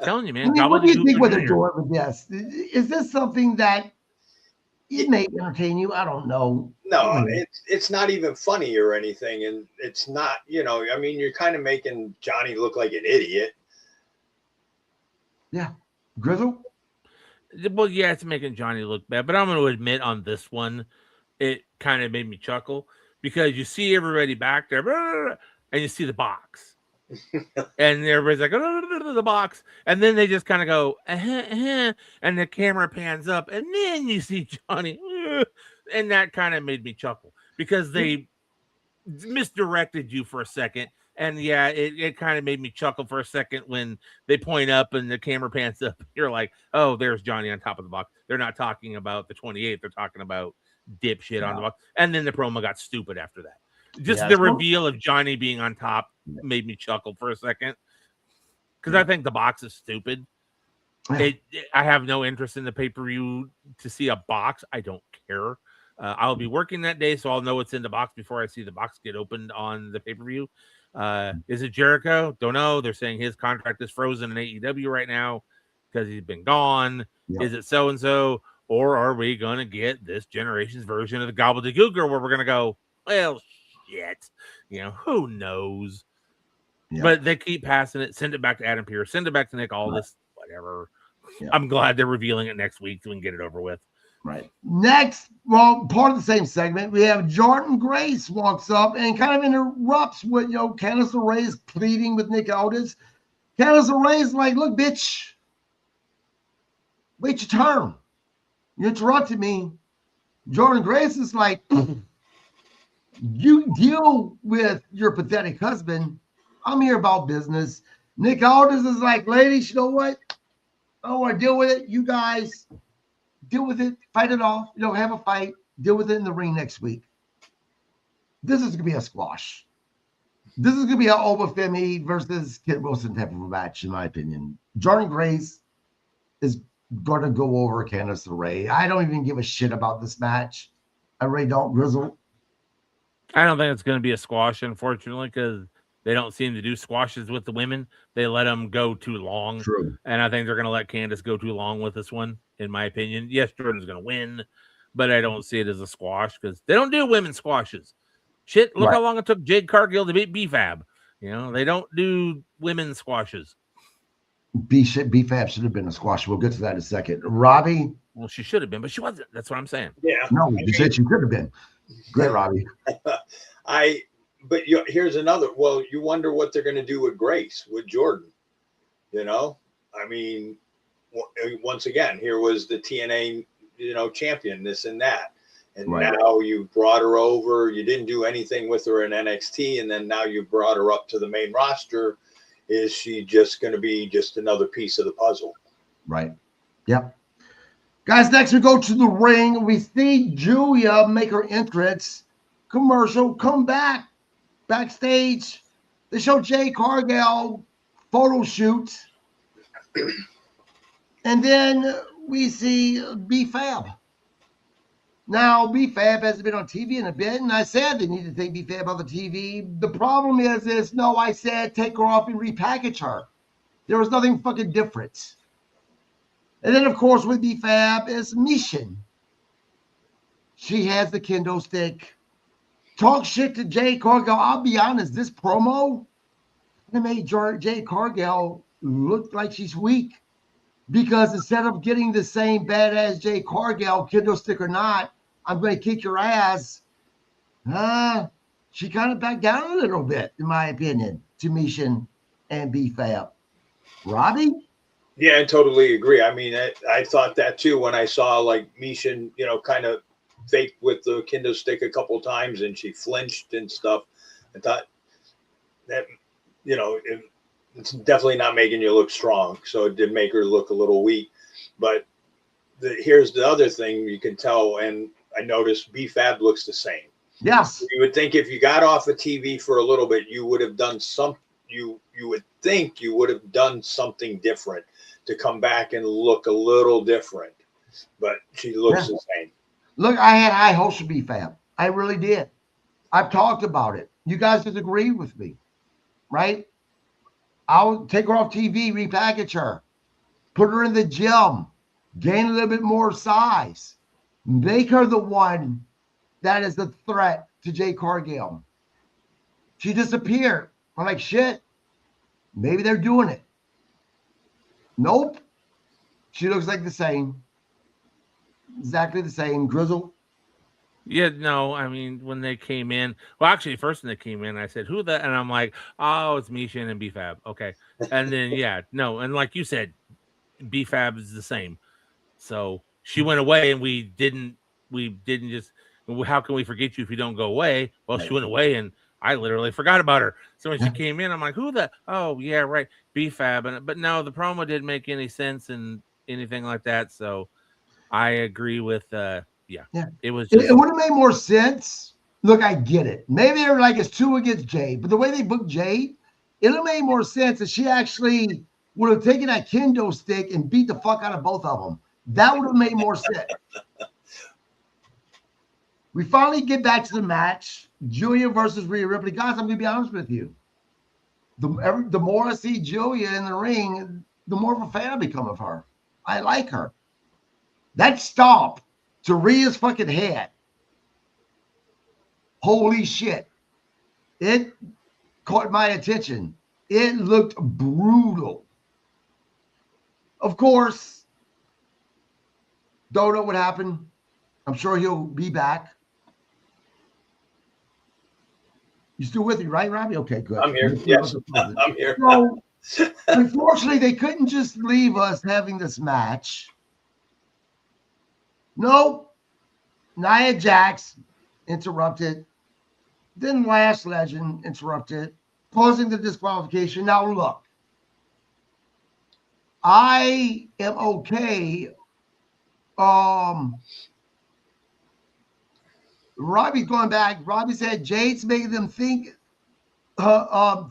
Telling you, man. What do you think what they're doing with this? Is this something that it may entertain you? I don't know. No, it's not even funny or anything, and it's not. I mean, you're kind of making Johnny look like an idiot. Yeah, Grizzle. Well, yeah, it's making Johnny look bad, but I'm going to admit on this one, it kind of made me chuckle because you see everybody back there, and you see the box, and everybody's like, the box, and then they just kind of go, and the camera pans up, and then you see Johnny, and that kind of made me chuckle because they misdirected you for a second. And yeah, it kind of made me chuckle for a second when they point up and the camera pans up. You're like, oh, there's Johnny on top of the box. They're not talking about the 28th. They're talking about dipshit on the box. And then the promo got stupid after that. Just the reveal of Johnny being on top made me chuckle for a second. Because I think the box is stupid. I have no interest in the pay-per-view to see a box. I don't care. I'll be working that day, so I'll know what's in the box before I see the box get opened on the pay-per-view. Is it Jericho? Don't know. They're saying his contract is frozen in AEW right now because he's been gone. Yep. Is it so-and-so? Or are we going to get this generation's version of the gobbledygook where we're going to go, well, shit. Who knows? Yep. But they keep passing it. Send it back to Adam Pearce. Send it back to Nick Aldis. Whatever. Yep. I'm glad they're revealing it next week so we can get it over with. Right. Next, well, part of the same segment, we have Jordynne Grace walks up and kind of interrupts with, Candice LeRae's pleading with Nick Aldis. Candice LeRae's like, look, bitch, wait your turn. You interrupted me. Jordynne Grace is like, you deal with your pathetic husband. I'm here about business. Nick Aldis is like, ladies, you know what? I don't want to deal with it. You guys deal with it, fight it off, have a fight, deal with it in the ring next week. This is going to be a squash. This is going to be an Obafemi versus Kid Wilson type of a match, in my opinion. Jordynne Grace is going to go over Candice LeRae. I don't even give a shit about this match. I really don't, Grizzle. I don't think it's going to be a squash, unfortunately, because they don't seem to do squashes with the women. They let them go too long. True. And I think they're going to let Candice go too long with this one, in my opinion. Yes, Jordan's going to win, but I don't see it as a squash because they don't do women squashes. Shit, look how long it took Jade Cargill to beat B-Fab. They don't do women squashes. B-Fab should have been a squash. We'll get to that in a second. Robbie? Well, she should have been, but she wasn't. That's what I'm saying. Yeah. No, you said she could have been. Great, Robbie. But here's another. Well, you wonder what they're going to do with Grace, with Jordynne. I mean, once again, here was the TNA, champion, this and that. And now you brought her over. You didn't do anything with her in NXT. And then now you brought her up to the main roster. Is she just going to be just another piece of the puzzle? Right. Yep. Guys, next we go to the ring. We see Julia make her entrance. Commercial, come back. Backstage, they show Jade Cargill photo shoot. And then we see B-Fab. Now, B-Fab hasn't been on TV in a bit, and I said they need to take B-Fab off the TV. The problem is no, I said take her off and repackage her. There was nothing fucking different. And then, of course, with B-Fab is Mission. She has the kendo stick. Talk shit to Jade Cargill. I'll be honest, this promo, they made Jade Cargill look like she's weak. Because instead of getting the same badass Jade Cargill, kendo stick or not, I'm going to kick your ass. She kind of backed down a little bit, in my opinion, to Mission and B-Fab. Robbie? Yeah, I totally agree. I mean, I thought that too when I saw like Mission, kind of fake with the kendo stick a couple of times and she flinched and stuff. I thought that, it's definitely not making you look strong. So it did make her look a little weak. But here's the other thing you can tell, and I noticed B-Fab looks the same. Yes. You would think if you got off of TV for a little bit, you would have done you would think you would have done something different to come back and look a little different. But she looks the same. Look, I had high hopes for B-Fab. I really did. I've talked about it. You guys disagree with me, right? I'll take her off TV, repackage her, put her in the gym, gain a little bit more size, make her the one that is the threat to Jade Cargill. She disappeared. I'm like, shit, maybe they're doing it. Nope. She looks like the same. Exactly the same. Grizzle. Yeah, no, I mean, when they came in, well, actually, first when they came in, I said, who the, and I'm like, oh, it's Misha and B-Fab. Okay. And then, yeah, no. And like you said, B-Fab is the same. So she went away and we didn't just, how can we forget you if you don't go away? Well, she went away and I literally forgot about her. So when she came in, I'm like, who the, oh, yeah, right. B-Fab. But no, the promo didn't make any sense and anything like that. So I agree with, yeah. It was just, it would have made more sense. Look, I get it. Maybe they were like it's 2 against Jade, but the way they booked Jade, it would have made more sense if she actually would have taken that kendo stick and beat the fuck out of both of them. That would have made more sense. We finally get back to the match. Julia versus Rhea Ripley. Guys, I'm going to be honest with you. The more I see Julia in the ring, the more of a fan I become of her. I like her. That stomp to Rhea's fucking head. Holy shit. It caught my attention. It looked brutal. Of course, don't know what happened. I'm sure he'll be back. You still with me, right, Robbie? Okay, good. I'm here. Yes, I'm here. So, unfortunately, they couldn't just leave us having this match. Nope. Nia Jax interrupted. Then Last Legend interrupted, causing the disqualification. Now, look. I am okay. Robbie's going back. Robbie said Jade's making them think that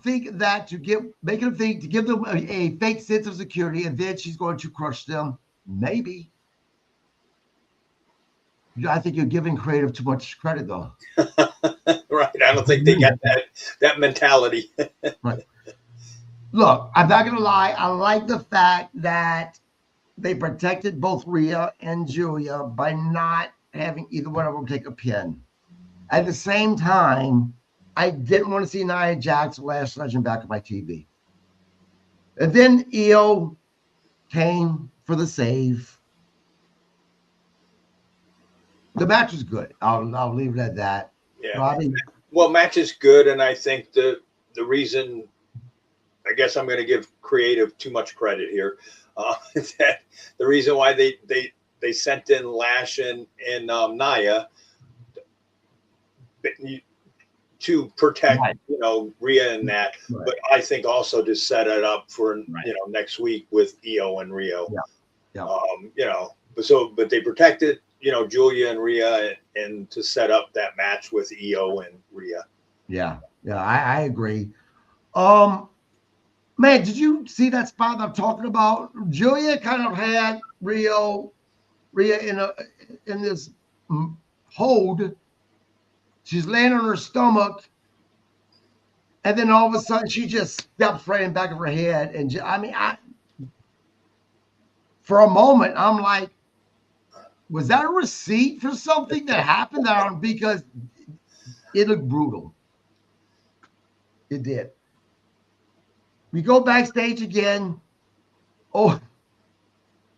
making them think to give them a fake sense of security, and then she's going to crush them. Maybe. I think you're giving creative too much credit, though. Right. I don't think they got that mentality. Right. Look, I'm not going to lie. I like the fact that they protected both Rhea and Julia by not having either one of them take a pin. At the same time, I didn't want to see Nia Jax Last Legend back on my TV. And then Io came for the save. The match was good. I'll leave it at that. Yeah. Robbie? Well, match is good, and I think the reason, I guess I'm going to give creative too much credit here. That the reason why they sent in Lash and Nia to protect, right. Rhea and that, right. But I think also to set it up for right. Next week with Io and Rio. Yeah. But they protected Julia and Rhea and to set up that match with Io and Rhea. Yeah, I agree. Man, did you see that spot that I'm talking about? Julia kind of had Rhea in this hold. She's laying on her stomach, and then all of a sudden she just steps right in the back of her head. And for a moment, I'm like, was that a receipt for something that happened? Because it looked brutal. It did. We go backstage again. Oh,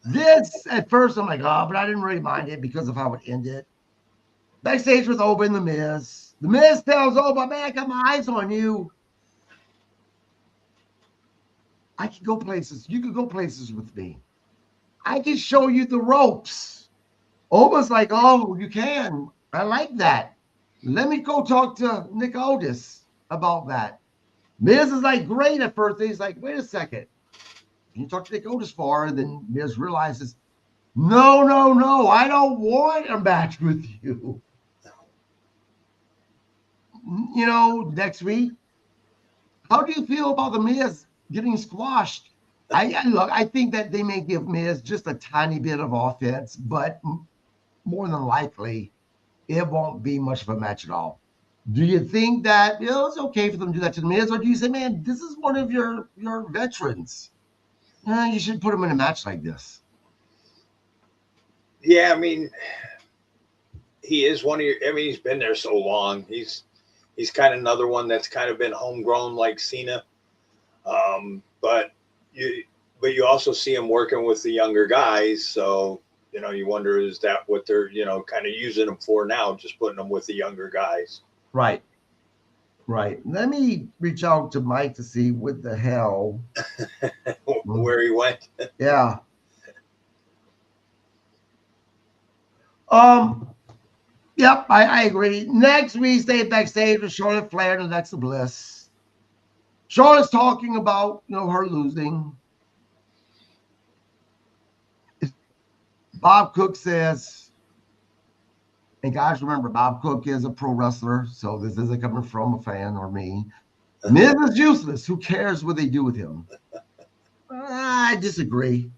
this at first I'm like, but I didn't really mind it because of how it ended. Backstage with Oba and The Miz. The Miz tells Oba, man, I got my eyes on you. I can go places. You can go places with me. I can show you the ropes. Oba's like, oh, you can. I like that. Let me go talk to Nick Aldis about that. Miz is like, great at first. He's like, wait a second. Can you talk to Nick Aldis for? And then Miz realizes, no. I don't want a match with you. Next week, how do you feel about the Miz getting squashed? I think that they may give Miz just a tiny bit of offense, but more than likely, it won't be much of a match at all. Do you think that it's okay for them to do that to the Miz, or do you say, man, this is one of your veterans? You should put him in a match like this. Yeah, I mean, he is one of your. I mean, he's been there so long. He's kind of another one that's kind of been homegrown like Cena. But you also see him working with the younger guys. So, you wonder, is that what they're, kind of using him for now, just putting them with the younger guys. Right. Let me reach out to Mike to see what the hell. Where he went. Yeah. Yep, I agree. Next, we stay backstage with Charlotte Flair and Alexa Bliss. Charlotte's talking about, her losing. Bob Cook says, and guys, remember, Bob Cook is a pro wrestler, so this isn't coming from a fan or me. Miz is useless. Who cares what they do with him? I disagree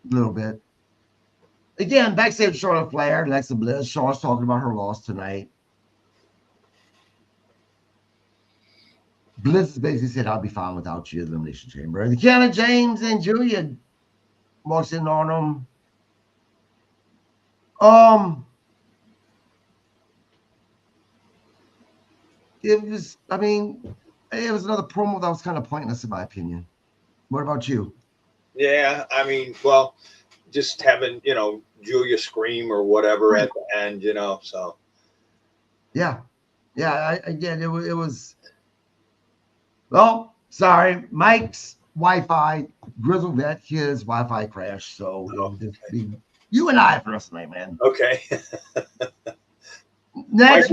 a little bit. Again, backstage Charlotte Flair, Alexa Bliss. Charlotte's talking about her loss tonight. Bliss basically said, I'll be fine without you, Elimination Chamber. And Kiana James and Julia walks in on them. It was another promo that was kind of pointless in my opinion. What about you? Yeah, I mean, well, just having, Julia scream or whatever at the end, so. Yeah. Again, it was. Well, sorry, Mike's Wi-Fi, Grizzled Vet, his Wi-Fi crashed, so it'll just be you and I for the rest of the night, man. Okay. Next,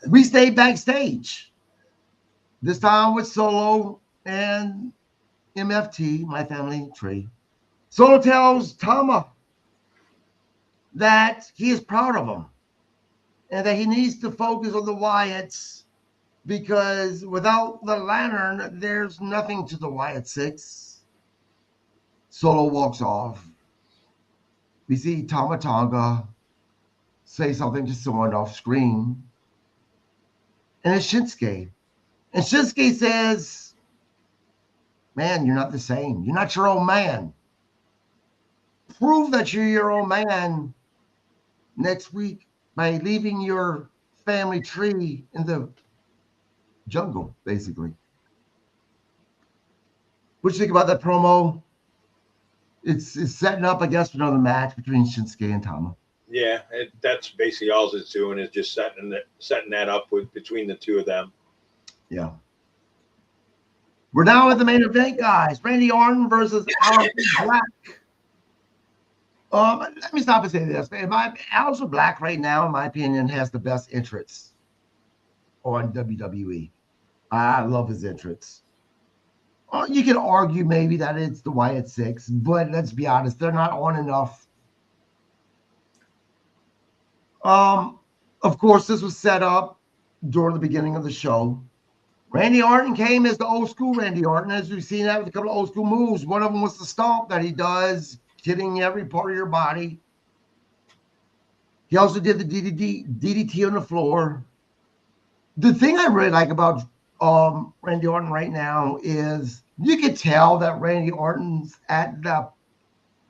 we stay backstage. This time with Solo and MFT, my family tree. Solo tells Tama that he is proud of him and that he needs to focus on the Wyatts because without the lantern, there's nothing to the Wyatt Six. Solo walks off. We see Tama Tonga say something to someone off screen. And it's Shinsuke. And Shinsuke says, man, you're not the same. You're not your own man. Prove that you're your own man next week by leaving your family tree in the jungle, basically. What do you think about that promo? It's setting up, I guess, for another match between Shinsuke and Tama. Yeah, that's basically all it's doing is just setting that up between the two of them. Yeah. We're now at the main event, guys. Randy Orton versus Aleister Black. Let me stop and say this. Aleister Black right now, in my opinion, has the best entrance on WWE. I love his entrance. You can argue maybe that it's the Wyatt Six, but let's be honest, they're not on enough. Of course, this was set up during the beginning of the show. Randy Orton came as the old school Randy Orton, as we've seen that with a couple of old school moves. One of them was the stomp that he does, hitting every part of your body. He also did the DDT on the floor. The thing I really like about Randy Orton right now is you can tell that Randy Orton's at the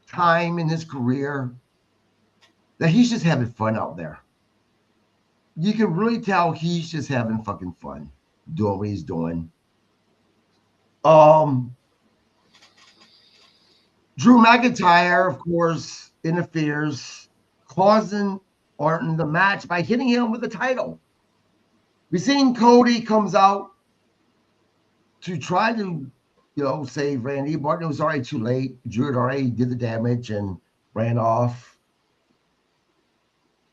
time in his career that he's just having fun out there. You can really tell he's just having fucking fun doing what he's doing. Drew McIntyre, of course, interferes, causing Orton the match by hitting him with the title. We've seen Cody comes out to try to, save Randy, but it was already too late. Drew had already did the damage and ran off.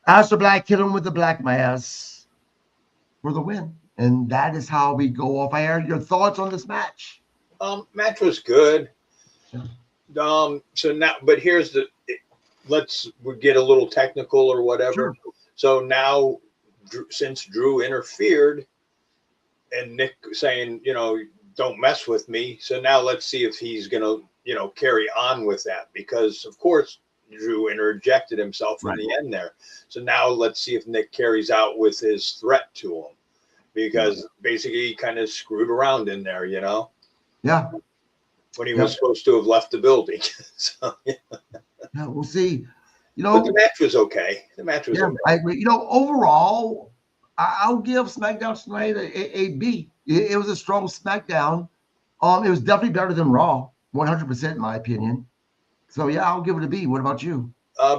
Aleister Black hit him with the Black Mass for the win. And that is how we go off air. Your thoughts on this match? Match was good. Sure. So now, but here's we get a little technical or whatever. Sure. So now, since Drew interfered and Nick saying, don't mess with me. So now let's see if he's going to, carry on with that because of course, Drew interjected himself in the end there. So now let's see if Nick carries out with his threat to him because basically he kind of screwed around in there, Yeah. When he was supposed to have left the building. So, yeah, we'll see. You know, but the match was okay. The match was okay. I agree. You know, overall, I'll give SmackDown tonight a B. It was a strong SmackDown. It was definitely better than Raw, 100% in my opinion. So yeah, I'll give it a B. What about you?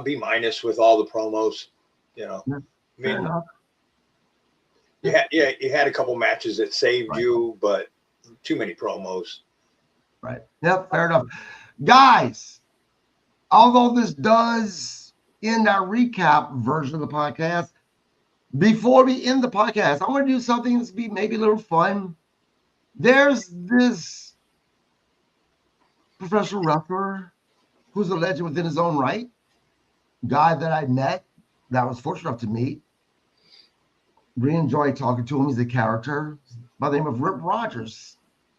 B- with all the promos. You know, Yeah, I mean, enough. you had a couple matches that saved you, but too many promos. Right. Yep. Fair enough, guys. Although this does end our recap version of the podcast, before we end the podcast, I want to do something that's be maybe a little fun. There's this professional wrestler who's a legend within his own right, guy that I met, that I was fortunate enough to meet. Really enjoyed talking to him. He's a character by the name of Rip Rogers.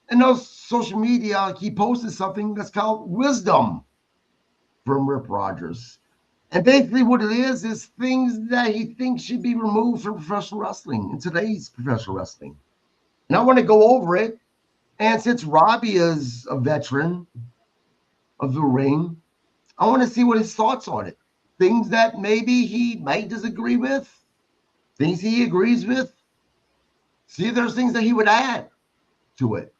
And on social media, he posted something that's called Wisdom from Rip Rogers. And basically what it is things that he thinks should be removed from professional wrestling in today's professional wrestling. And I want to go over it. And since Robbie is a veteran of the ring, I want to see what his thoughts on it. Things that maybe he might disagree with, things he agrees with. See if there's things that he would add to it.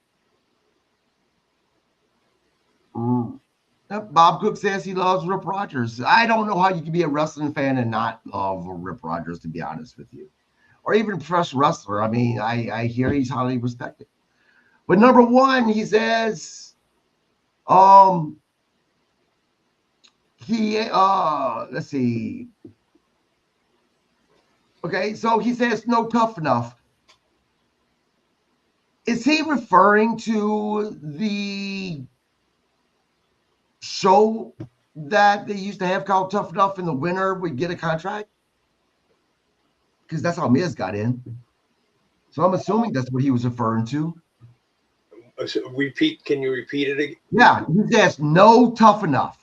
Bob Cook says he loves Rip Rogers. I don't know how you can be a wrestling fan and not love Rip Rogers, to be honest with you. Or even a professional wrestler. I mean, I hear he's highly respected. But number one, he says, let's see. Okay, so he says no tough enough. Is he referring to the show that they used to have called Tough Enough and the winner would get a contract? Because that's how Miz got in. So I'm assuming that's what he was referring to. So can you repeat it again? Yeah, he says no Tough Enough.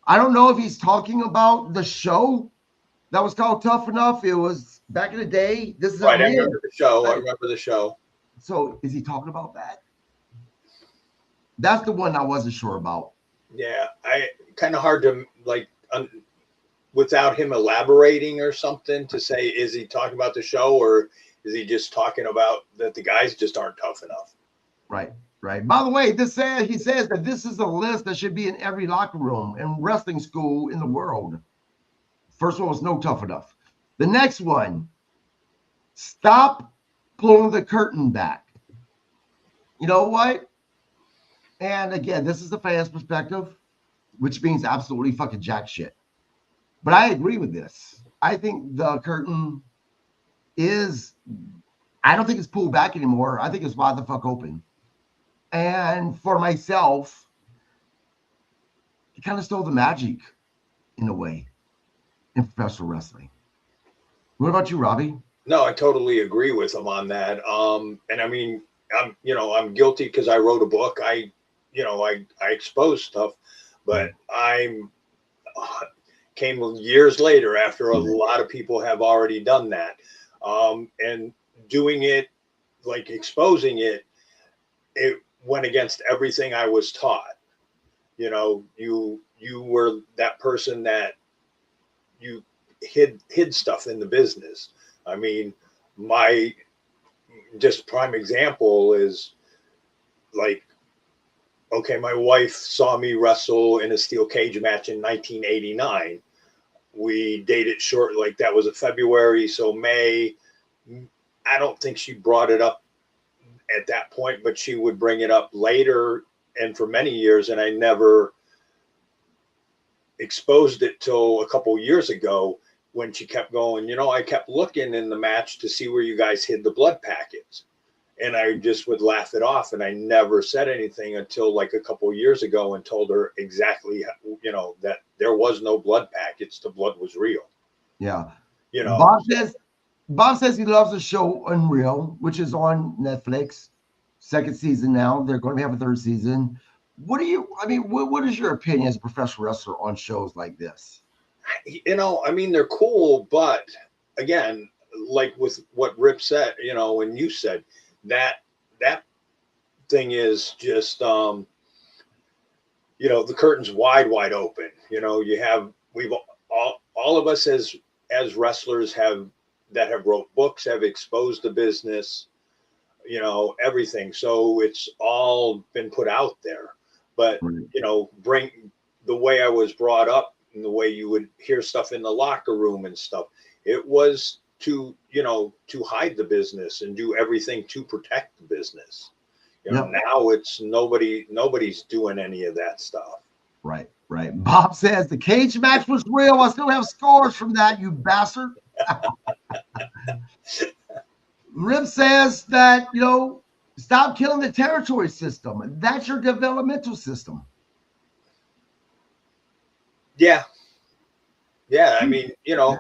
I don't know if he's talking about the show that was called Tough Enough. It was back in the day. This is right. I remember the show. I remember the show. So is he talking about that? That's the one I wasn't sure about. Yeah, I kind of hard to without him elaborating or something to say, is he talking about the show or is he just talking about that the guys just aren't tough enough? Right. By the way, he says that this is a list that should be in every locker room and wrestling school in the world. First one was no Tough Enough. The next one, stop pulling the curtain back. You know what? And again, this is the fan's perspective, which means absolutely fucking jack shit. But I agree with this. I think the curtain I don't think it's pulled back anymore. I think it's wide the fuck open. And for myself, it kind of stole the magic in a way in professional wrestling. What about you, Robbie? No, I totally agree with him on that. And I mean, I'm guilty because I wrote a book. I expose stuff, but came years later after a lot of people have already done that. And doing it, like exposing it went against everything I was taught. You know, you were that person that you hid stuff in the business. I mean, my just prime example is like, okay, my wife saw me wrestle in a steel cage match in 1989. We dated short, like that was a February. So May, I don't think she brought it up at that point, but she would bring it up later and for many years. And I never exposed it till a couple years ago when she kept going, I kept looking in the match to see where you guys hid the blood packets. And I just would laugh it off. And I never said anything until like a couple of years ago and told her exactly, that there was no blood packets. The blood was real. Yeah. Bob says he loves the show Unreal, which is on Netflix. Second season now. They're going to have a third season. What is your opinion as a professional wrestler on shows like this? I mean, they're cool, but again, like with what Rip said, and you said, that thing is just the curtain's wide open. You have we've all of us as wrestlers have wrote books, have exposed the business, you know, everything. So it's all been put out there. But, you know, bring the way I was brought up and the way you would hear stuff in the locker room and stuff, it was to, you know, to hide the business and do everything to protect the business. You know, now it's nobody's doing any of that stuff. Right. Bob says the cage match was real. I still have scars from that, you bastard. Rip says that, you know, stop killing the territory system. That's your developmental system. Yeah. I mean, you know,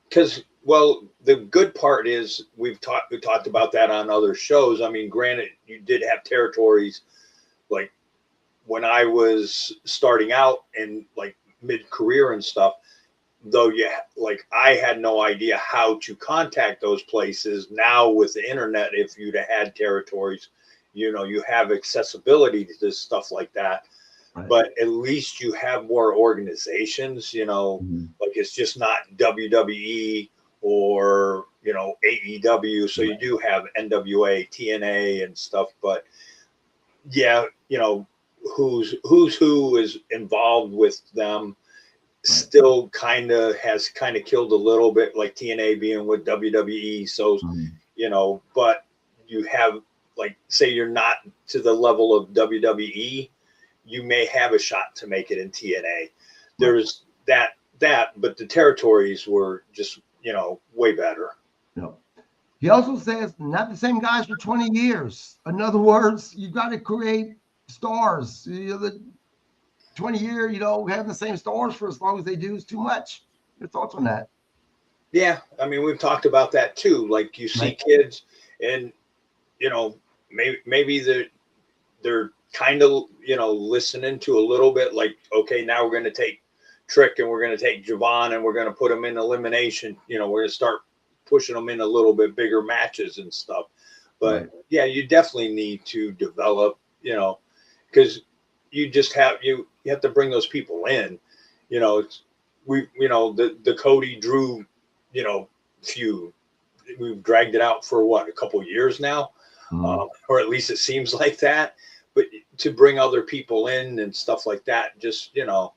because, well, the good part is we talked about that on other shows. I mean, granted, you did have territories like when I was starting out and like mid-career and stuff, though. Yeah, like I had no idea how to contact those places. Now with the internet, if you'd have had territories, you know, you have accessibility to this stuff like that. Right. But at least you have more organizations, you know, like it's just not WWE or, you know, AEW. So you do have NWA, TNA and stuff. But yeah, you know, who is involved with them still has killed a little bit, like TNA being with WWE. So, you know, but you have, like, say you're not to the level of WWE, you may have a shot to make it in TNA. There's that, but the territories were just, you know, way better. No. He also says not the same guys for 20 years. In other words, you've got to create stars. You know, the 20-year, you know, having the same stars for as long as they do is too much. Your thoughts on that? Yeah, I mean, we've talked about that too. Like you see kids, and you know, maybe they're kind of, you know, listening to a little bit. Like, okay, now we're going to take Trick and we're going to take Javon and we're going to put them in elimination. You know, we're going to start pushing them in a little bit bigger matches and stuff. But yeah, you definitely need to develop, you know, because you just have you have to bring those people in. You know, the Cody Drew, you know, feud. We've dragged it out for what, a couple of years now, or at least it seems like that. But to bring other people in and stuff like that, just, you know,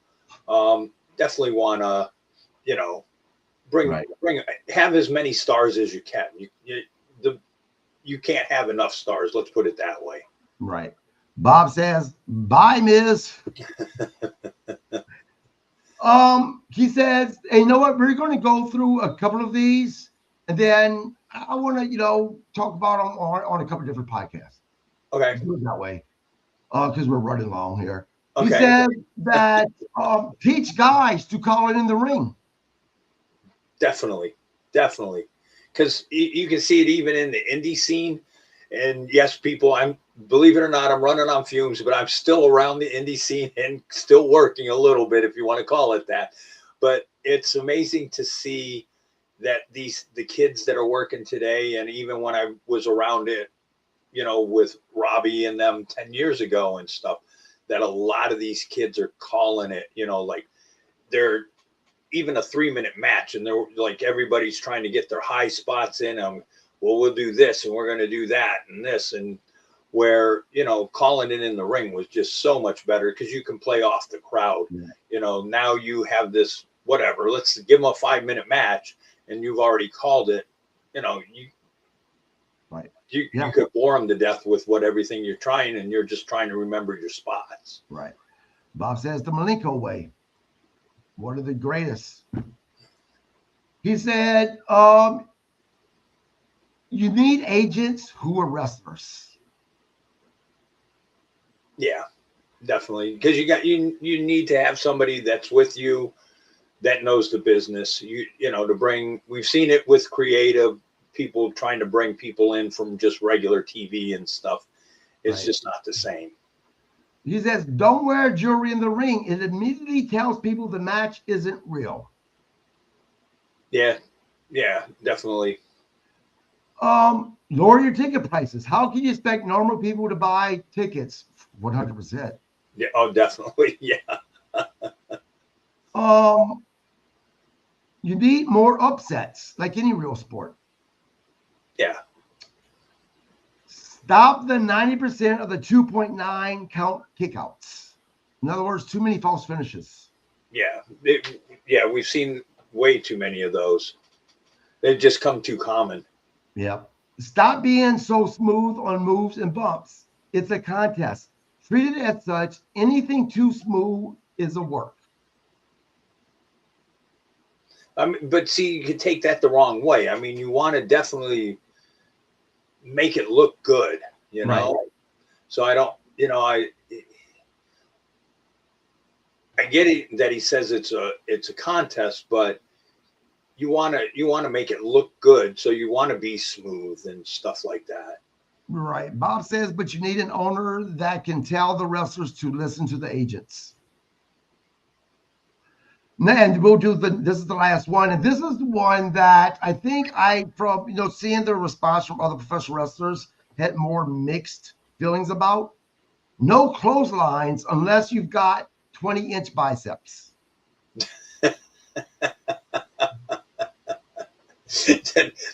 definitely want to, you know, have as many stars as you can. You can't have enough stars. Let's put it that way. Right. Bob says, bye, Miz. He says, hey, you know what? We're going to go through a couple of these, and then I want to, you know, talk about them on a couple of different podcasts. Okay. Do it that way. Because we're running long here. Okay. He said that teach guys to call it in the ring. Definitely. Because you can see it even in the indie scene. And yes, people, believe it or not, I'm running on fumes, but I'm still around the indie scene and still working a little bit, if you want to call it that. But it's amazing to see that the kids that are working today, and even when I was around it, you know, with Robbie and them 10 years ago and stuff, that a lot of these kids are calling it, you know, like they're even a 3-minute match and they're like, everybody's trying to get their high spots in them. Well, we'll do this and we're going to do that and this, and where, you know, calling it in the ring was just so much better because you can play off the crowd. Yeah. You know, now you have this, whatever, let's give them a 5-minute match and you've already called it, you know, you could bore them to death with everything you're trying, and you're just trying to remember your spots. Right. Bob says the Malenko way. One of the greatest. He said, you need agents who are wrestlers. Yeah, definitely. Because you need to have somebody that's with you that knows the business. You know, we've seen it with creative people trying to bring people in from just regular TV and stuff. It's just not the same. He says, don't wear jewelry in the ring. It immediately tells people the match isn't real. Yeah, definitely. Lower your ticket prices. How can you expect normal people to buy tickets? 100%. Yeah. Oh, definitely. Yeah. You need more upsets, like any real sport. Yeah. Stop the 90% of the 2.9 count kickouts. In other words, too many false finishes. Yeah. Yeah. We've seen way too many of those. They've just come too common. Yep. Stop being so smooth on moves and bumps. It's a contest. Treat it as such. Anything too smooth is a work. I mean, but see, you could take that the wrong way. I mean, you want to definitely make it look good, you know? Right. So I don't, you know, I get it that he says it's a contest, but you want to make it look good. So you want to be smooth and stuff like that. Right. Bob says, but you need an owner that can tell the wrestlers to listen to the agents. And we'll do this is the last one. And this is the one that I think from seeing the response from other professional wrestlers, had more mixed feelings about. No clotheslines unless you've got 20-inch biceps.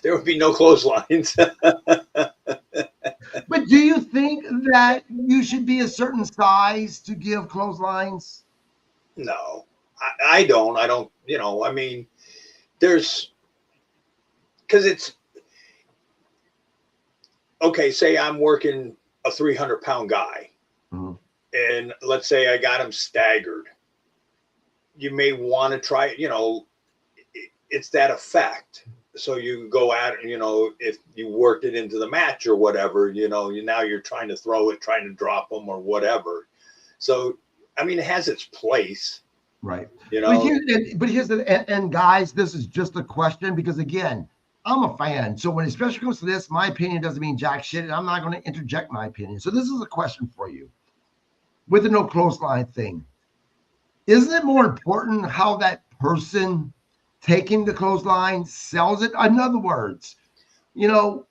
There would be no clotheslines. But do you think that you should be a certain size to give clotheslines? No, I don't. I don't, I mean, because it's, okay, say I'm working a 300-pound guy, and let's say I got him staggered. You may want to try, it's that effect. So you go at it, if you worked it into the match or whatever, now you're trying to throw it, trying to drop them or whatever. So, I mean, it has its place. Right. But here's and guys, this is just a question because, again, I'm a fan. So when it especially comes to this, my opinion doesn't mean jack shit. And I'm not going to interject my opinion. So this is a question for you. With the no clothesline thing, isn't it more important how that person taking the clothesline sells it? In other words, you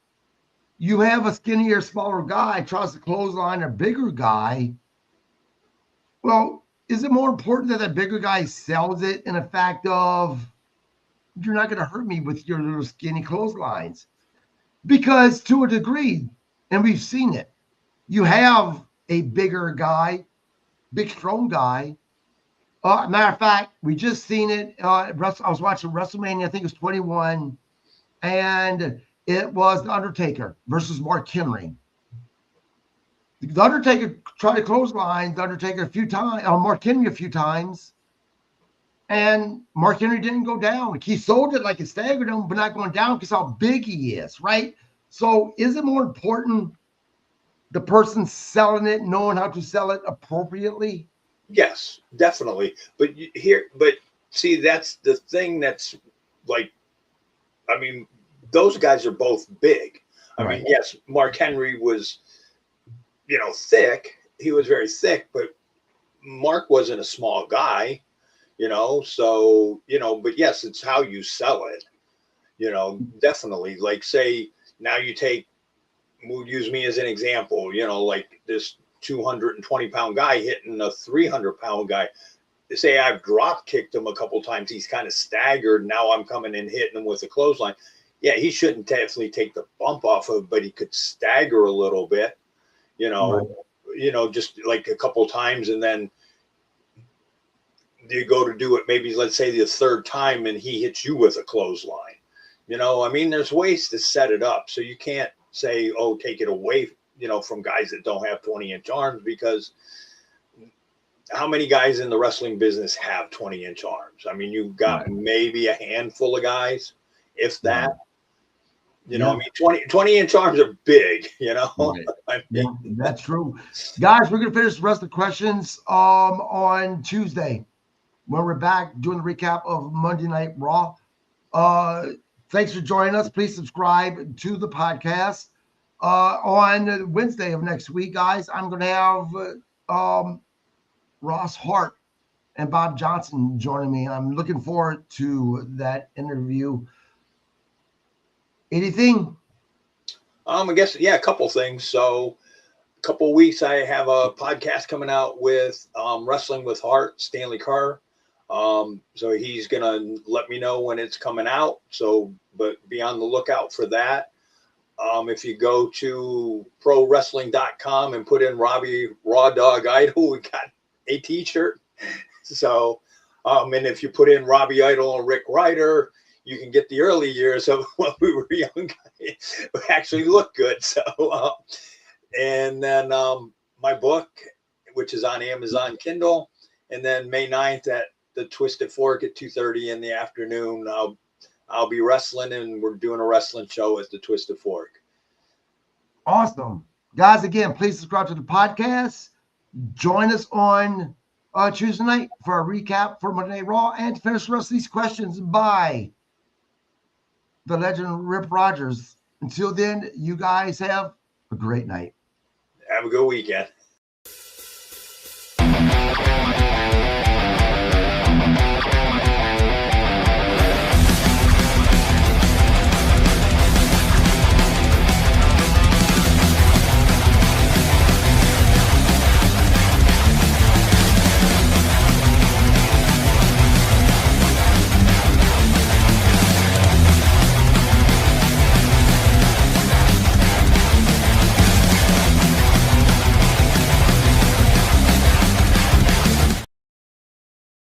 have a skinnier, smaller guy tries to clothesline a bigger guy. Well, is it more important that bigger guy sells it in a fact of, you're not going to hurt me with your little skinny clotheslines? Because to a degree, and we've seen it, you have a bigger guy, big, strong guy. Matter of fact, we just seen it. I was watching WrestleMania, I think it was 21, and it was The Undertaker versus Mark Henry. The Undertaker tried to clothesline The Undertaker a few times, Mark Henry a few times, and Mark Henry didn't go down. He sold it like it staggered him, but not going down because how big he is, right? So is it more important the person selling it, knowing how to sell it appropriately? Yes, definitely. But see, that's the thing that's like, I mean, those guys are both big. I mean, yes, Mark Henry was, thick. He was very thick, but Mark wasn't a small guy, so, but yes, it's how you sell it, definitely. Like, say, now we'll use me as an example, like this 220-pound guy hitting a 300-pound guy. Say I've drop kicked him a couple times. He's kind of staggered. Now I'm coming in hitting him with a clothesline. Yeah, he shouldn't definitely take the bump off of, but he could stagger a little bit, just like a couple times, and then you go to do it maybe, let's say, the third time, and he hits you with a clothesline. I mean, there's ways to set it up, so you can't say, oh, take it away, from guys that don't have 20-inch arms, because how many guys in the wrestling business have 20-inch arms? I mean, you've got maybe a handful of guys, if that. I mean, 20-inch arms are big, Right. I mean, that's true. Guys, we're going to finish the rest of the questions on Tuesday when we're back doing the recap of Monday Night Raw. Thanks for joining us. Please subscribe to the podcast. On Wednesday of next week, guys, I'm going to have Ross Hart and Bob Johnson joining me. I'm looking forward to that interview. Anything? I guess, a couple things. So, couple of weeks, I have a podcast coming out with Wrestling with Heart, Stanley Carr. So he's going to let me know when it's coming out. So, but be on the lookout for that. If you go to prowrestling.com and put in Robbie Raw Dog Idol, we got a t-shirt. So, and if you put in Robbie Idol and Rick Ryder, you can get the early years of when we were young guys. We actually look good. So, and then my book, which is on Amazon Kindle, and then May 9th at the Twisted Fork at 2:30 in the afternoon, I'll be wrestling, and we're doing a wrestling show at the Twisted Fork. Awesome. Guys, again, please subscribe to the podcast. Join us on Tuesday night for a recap for Monday Night Raw and to finish the rest of these questions by the legend Rip Rogers. Until then, you guys have a great night. Have a good weekend.